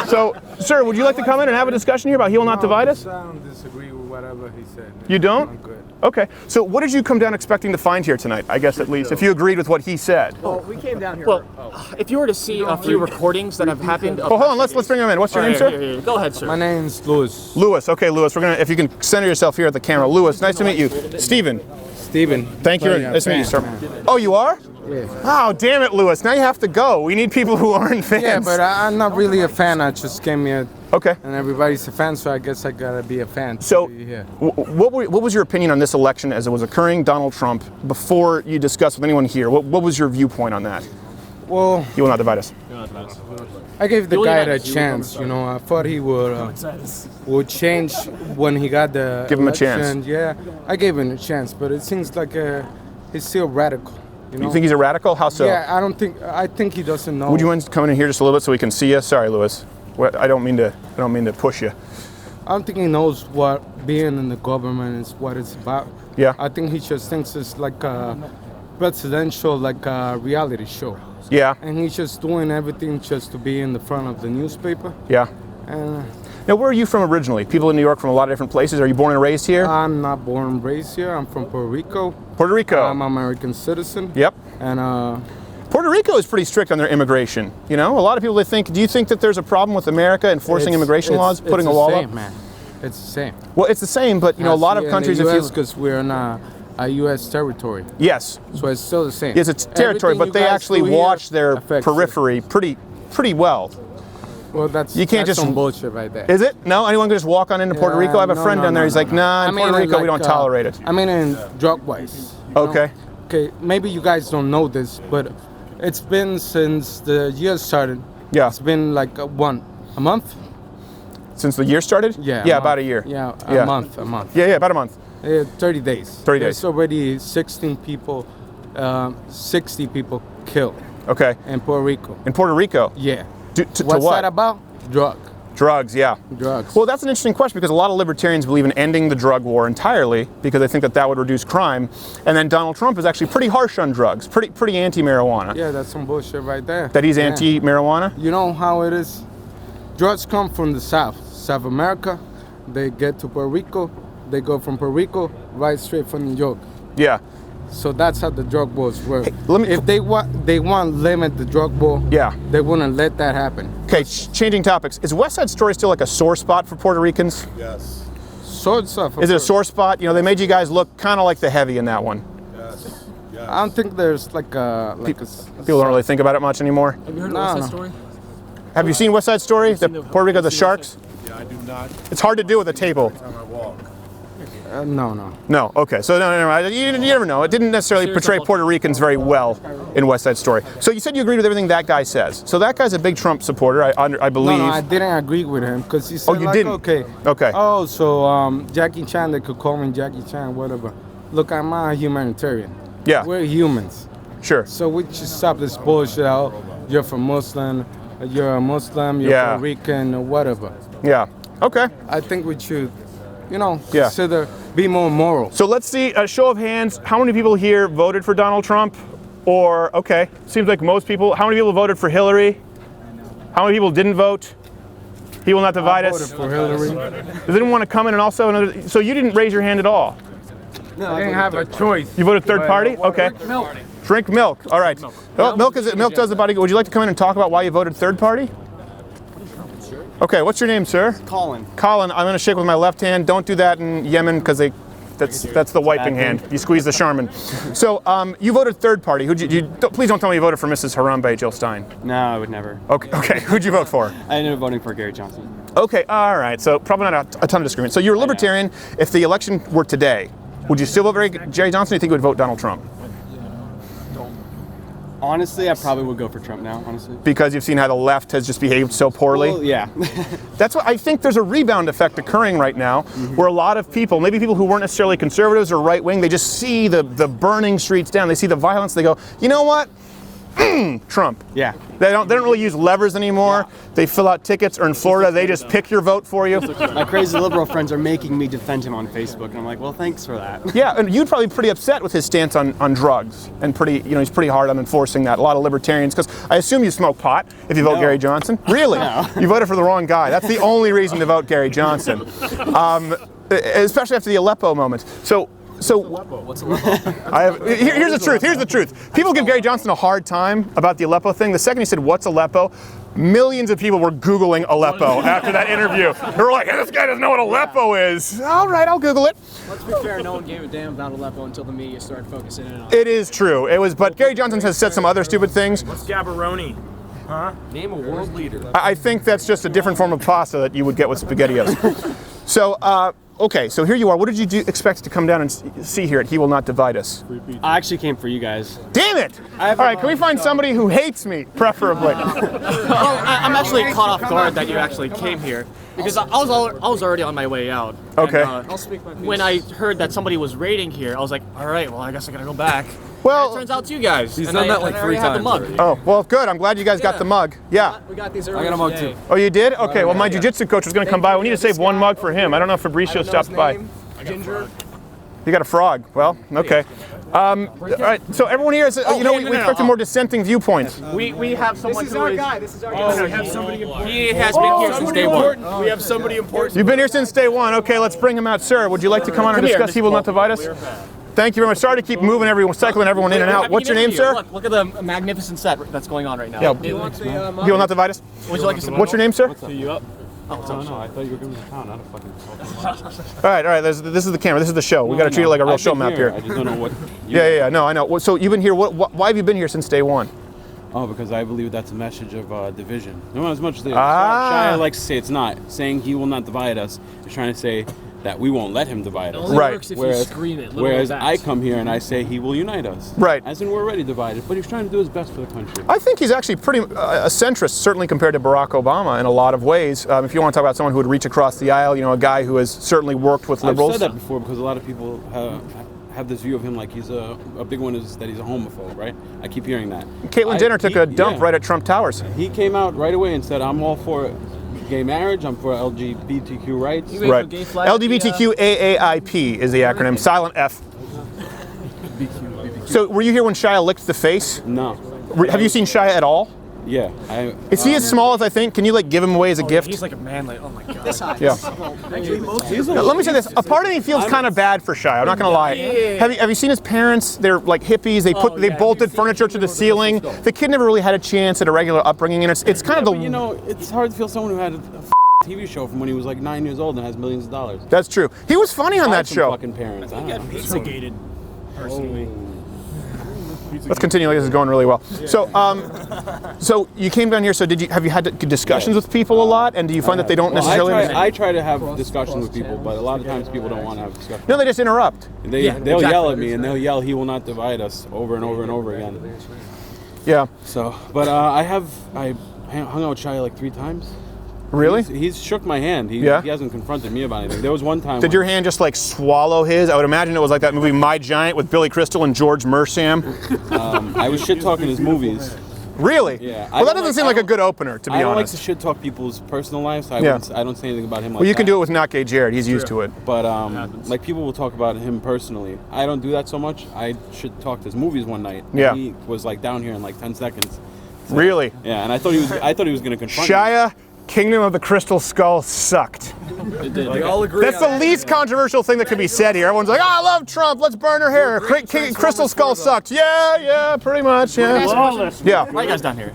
So, sir, would you like to come in and have a discussion here about He Will Not Divide Us? I don't disagree with whatever he said. You don't? I'm good. Okay. So what did you come down expecting to find here tonight, I guess at least, if you agreed with what he said? Well, we came down here. Well, if you were to see a few recordings that have happened. Oh, hold on. Let's bring him in. What's your name, sir? Go ahead, sir. My name's Louis. Louis. Okay, Louis. We're gonna, if you can center yourself here at the camera. Louis, nice to meet you. Stephen. Thank you. Nice to meet you, sir. Oh, you are? Yeah. Oh, damn it, Louis. Now you have to go. We need people who aren't fans. Yeah, but I'm not really a fan. I just came here. Okay. And everybody's a fan, so I guess I gotta be a fan. So, what was your opinion on this election as it was occurring, Donald Trump, before you discussed with anyone here? What was your viewpoint on that? Well, He Will Not Divide Us. I gave the guy a chance. You know, I thought he would change when he got the Give him a election. chance. Yeah, I gave him a chance, but it seems like he's still radical. You think he's a radical? How so? Yeah, I think he doesn't know. Would you mind coming in here just a little bit so we can see you? Sorry, Louis. I don't mean to push you. I don't think he knows what being in the government is, what it's about. Yeah. I think he just thinks it's like a presidential, like a reality show. Yeah. And he's just doing everything just to be in the front of the newspaper. Yeah. And now, where are you from originally? People in New York from a lot of different places. Are you born and raised here? I'm not born and raised here. I'm from Puerto Rico. Puerto Rico. I'm an American citizen. Yep. And Puerto Rico is pretty strict on their immigration. You know, a lot of people do you think that there's a problem with America enforcing immigration laws, putting a wall up? Man. It's the same. Well, it's the same, but you know, a lot of countries, in the if US, because we're in a U.S. territory. Yes. So it's still the same. Yes, it's territory, but they actually watch their periphery pretty well. Well, that's you can't that's just some bullshit right there. Is it? No, anyone can just walk on into Puerto Rico. I have a friend down there. He's like, nah, in Puerto Rico we don't tolerate it. I mean, in drug-wise. Okay. Okay. Maybe you guys don't know this, but it's been since the year started. Yeah. It's been like a month. Since the year started? Yeah. Yeah, about a year. Yeah, a month. Yeah, about a month. 30 days. 30 days. There's already 16 people, 60 people killed. Okay. In Puerto Rico. In Puerto Rico? Yeah. To What's what? that about? Drugs, yeah. Drugs. Well, that's an interesting question because a lot of libertarians believe in ending the drug war entirely because they think that that would reduce crime. And then Donald Trump is actually pretty harsh on drugs, pretty anti-marijuana. Yeah, that's some bullshit right there. That he's anti-marijuana? You know how it is? Drugs come from the South America. They get to Puerto Rico. They go from Puerto Rico right straight from New York. Yeah. So that's how the drug wars work. If they want to limit the drug war, they wouldn't let that happen. Okay, changing topics. Is West Side Story still like a sore spot for Puerto Ricans? Yes. Sore spot. Is it a sore spot? You know, they made you guys look kind of like the heavy in that one. Yes. I don't think there's like a people don't really think about it much anymore. Have you heard of West Side Story? Have you seen West Side Story? The Puerto Rico, the Sharks? Yeah, I do not. It's hard to do with a table. Every time I walk. No. No, okay. So you never know. It didn't necessarily portray Puerto Ricans very well in West Side Story. So you said you agreed with everything that guy says. So that guy's a big Trump supporter, I believe. No, I didn't agree with him because he said, oh, you didn't? Okay. Okay. Oh, so Jackie Chan, they could call me Jackie Chan, whatever. Look, I'm not a humanitarian. Yeah. We're humans. Sure. So we should stop this bullshit out. You're from Muslim, you're a Muslim, you're Puerto Rican, or whatever. Yeah. Okay. I think we should, consider be more moral. So let's see a show of hands. How many people here voted for Donald Trump? Or, okay, seems like most people. How many people voted for Hillary? How many people didn't vote? He will not divide us. Voted for Hillary. Does anyone want to come in and also, so you didn't raise your hand at all? No, I didn't have a choice. You voted third party? Okay. Drink milk. All right. Milk does the body good. Would you like to come in and talk about why you voted third party? Okay, what's your name, sir? Colin. Colin, I'm going to shake with my left hand. Don't do that in Yemen because that's the wiping hand. You squeeze the Charmin. So you voted third party. Please don't tell me you voted for Mrs. Harambe Jill Stein. No, I would never. Okay. Who'd you vote for? I ended up voting for Gary Johnson. Okay, all right. So probably not a ton of disagreement. So you're a libertarian. If the election were today, would you still vote for Jerry Johnson or do you think you would vote Donald Trump? Honestly, I probably would go for Trump now, honestly. Because you've seen how the left has just behaved so poorly? Well, yeah. That's what I think there's a rebound effect occurring right now where a lot of people, maybe people who weren't necessarily conservatives or right wing, they just see the burning streets down. They see the violence. They go, you know what? Trump. Yeah. They don't really use levers anymore. Yeah. They fill out tickets, or in Florida, they just pick your vote for you. My crazy liberal friends are making me defend him on Facebook, and I'm like, well, thanks for that. Yeah, and you'd probably be pretty upset with his stance on drugs, and he's pretty hard on enforcing that. A lot of libertarians, because I assume you smoke pot if you vote Gary Johnson. Really? No. You voted for the wrong guy. That's the only reason to vote Gary Johnson, especially after the Aleppo moment. So what's Aleppo? Here's the truth. People give Gary Johnson a hard time about the Aleppo thing. The second he said, "What's Aleppo?" millions of people were Googling Aleppo after that interview. They were like, hey, this guy doesn't know what Aleppo is. All right, I'll Google it. Let's be fair, no one gave a damn about Aleppo until the media started focusing in on it. It is true. But Gary Johnson has said some other stupid things. What's Gaborone? Huh? Name a world leader. I think that's just a different form of pasta that you would get with SpaghettiOs. So, okay, so here you are. What did you expect to come down and see here at He Will Not Divide Us? I actually came for you guys. Damn it! All right, can we find somebody who hates me, preferably? Well, I'm actually caught off guard that you actually came here because I was already on my way out. Okay. And, I'll speak my piece. when I heard that somebody was raiding here, I was like, all right, well, I guess I gotta go back. Well, and it turns out it's you guys. He's and done that like I 3 already have times. the mug. Already. Oh, well, good. I'm glad you guys got the mug. Yeah. We got these earlier I got a mug today. too. Oh, you did? Okay, well, my jiu-jitsu coach was going to come by. We need to save one mug for him. I don't know if Fabricio stopped by. Ginger. You got a frog. Well, okay. All right, so everyone here is, we expect more dissenting viewpoints. We have someone This is who our is... guy. This is our guy. We have somebody important. He has been here since day one. We have somebody important. You've been here since day one. Okay, let's bring him out. Sir, would you like to come on and Come here, discuss Mr. He Will Not Divide Us? Thank you very much. Sorry to keep cycling everyone in and out. What's your name, sir? Look at the magnificent set that's going on right now. Yeah. Do you want the He Will Not Divide Us? Would you like us to What's your name, sir? you up? Oh, no, I thought you were giving me a pound, not a fucking All right. This is the camera. This is the show. We got to treat it like a real show map here. I just don't know what. Yeah. No, I know. So you've been here. Why have you been here since day one? Oh, because I believe that's a message of division. No, as much as Shia likes to say it's not. Saying he will not divide us is trying to say that we won't let him divide us. Right. Works if you scream it. Whereas I come here and I say he will unite us. Right. As in we're already divided, but he's trying to do his best for the country. I think he's actually pretty a centrist, certainly compared to Barack Obama in a lot of ways. If you want to talk about someone who would reach across the aisle, a guy who has certainly worked with liberals. I've said that before because a lot of people have this view of him like he's a big one is that he's a homophobe, right? I keep hearing that. Caitlyn Jenner took a dump right at Trump Towers. He came out right away and said, I'm all for gay marriage, I'm for LGBTQ rights. Right. LGBTQ AAIP is the acronym, silent F. So were you here when Shia licked the face? No. Have you seen Shia at all? Yeah. Is he as small as I think? Can you give him away as a gift? He's like a man, oh my god. Yeah. Let me say this. A part of me feels kind of bad for Shia. I'm not going to lie. Have you seen his parents? They're like hippies. They bolted furniture to the ceiling. The kid never really had a chance at a regular upbringing, and it's kind of the. But, it's hard to feel someone who had a TV show from when he was like 9 years old and has millions of dollars. That's true. He was funny on that show. Fucking parents. I got Pizzagated personally. Let's continue. This is going really well. So, so you came down here. So have you had discussions with people a lot? And do you find that they don't necessarily? I try to have discussions with people, but a lot of times people don't want to have discussions. No, they just interrupt. They'll yell at me and they'll yell, "He will not divide us," over and over and over again. Yeah. So, but I hung out with Shia like 3 times. Really? He's shook my hand. He hasn't confronted me about anything. There was one time. Did your hand just swallow his? I would imagine it was like that movie My Giant with Billy Crystal and George Mersam. I was shit talking his movies. Really? Yeah. Well, that doesn't seem like a good opener, to be honest. I don't like to shit talk people's personal lives. So I don't say anything about him. Well, you can do it with Not Gay Jared. He's used to it. But people will talk about him personally. I don't do that so much. I shit talked his movies one night. Yeah. He was down here in 10 seconds. So, really? Yeah. And I thought he was going to confront me. Shia. Kingdom of the Crystal Skull sucked. They all agree. That's the least controversial thing that could be said here. Everyone's like, "Oh, I love Trump. Let's burn her hair." Crystal Skull sucked. Yeah, pretty much. Yeah. Why are you guys down here?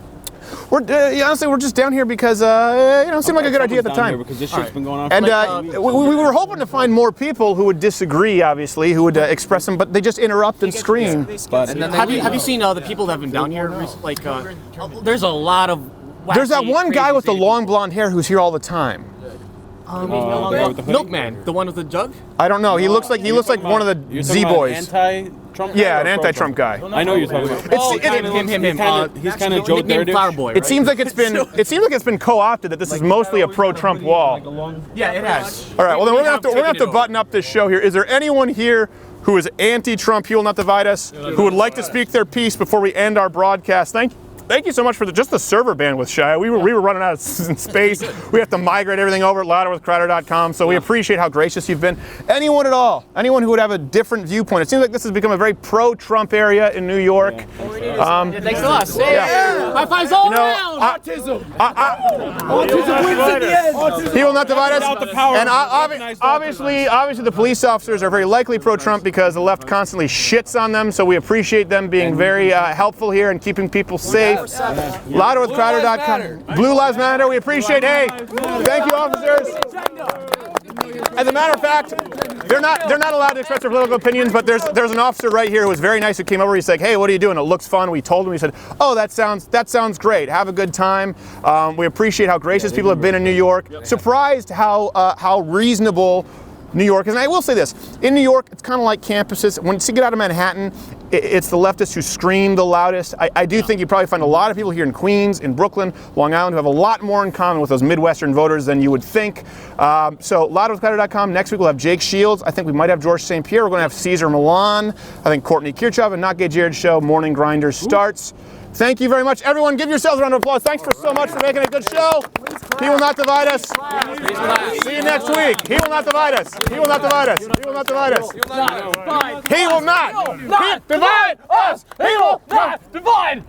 Honestly, we're just down here because it seemed like a good idea at the time. Because this shit's been going on. And we were hoping to find more people who would disagree, obviously, who would express them, but they just interrupt and scream. Have you seen the people that have been down here? There's a lot of. There's that one guy with the long blonde hair who's here all the time. Milkman, the one with the jug? I don't know. He looks like one of the Z boys. Anti-Trump? Yeah, an anti-Trump guy. I know you're talking about. Him. He's kind of Joe Dirty. Flower Boy. It seems like it's been co-opted that this is mostly a pro-Trump wall. Yeah, it has. All right. Well, then we're gonna have to button up this show here. Is there anyone here who is anti-Trump? He will not divide us. Who would like to speak their piece before we end our broadcast? Thank you so much for just the server bandwidth, Shia. We were running out of space. We have to migrate everything over at louderwithcrowder.com. So we appreciate how gracious you've been. Anyone at all, anyone who would have a different viewpoint. It seems like this has become a very pro-Trump area in New York. Thanks a lot. High fives all around. Autism. Autism wins at the end. He will not divide us. And obviously, the police officers are very likely pro-Trump because the left constantly shits on them. So we appreciate them being very helpful here and keeping people safe. Louderwithcrowder.com. Blue Lives Matter. We appreciate. Hey, thank you, officers. As a matter of fact, they're not allowed to express their political opinions, but there's an officer right here who was very nice who came over. He said, "Hey, what are you doing? It looks fun." We told him. He said, "Oh, that sounds great. Have a good time." We appreciate how gracious people have been in New York. Surprised how reasonable New York is. And I will say this, in New York, it's kind of like campuses. Once you get out of Manhattan, it's the leftists who scream the loudest. I do think you probably find a lot of people here in Queens, in Brooklyn, Long Island, who have a lot more in common with those Midwestern voters than you would think. So louderwithcrowder.com. Next week we'll have Jake Shields. I think we might have George St. Pierre. We're going to have Caesar Milan. I think Courtney Kirchhoff and Not Gay Jared show. Morning Grinders starts. Thank you very much. Everyone, give yourselves a round of applause. Thanks so much for making a good show. He will not divide us. See you next week. He will not divide us. He will not divide us. He will not divide us. He will not divide us. He will not divide.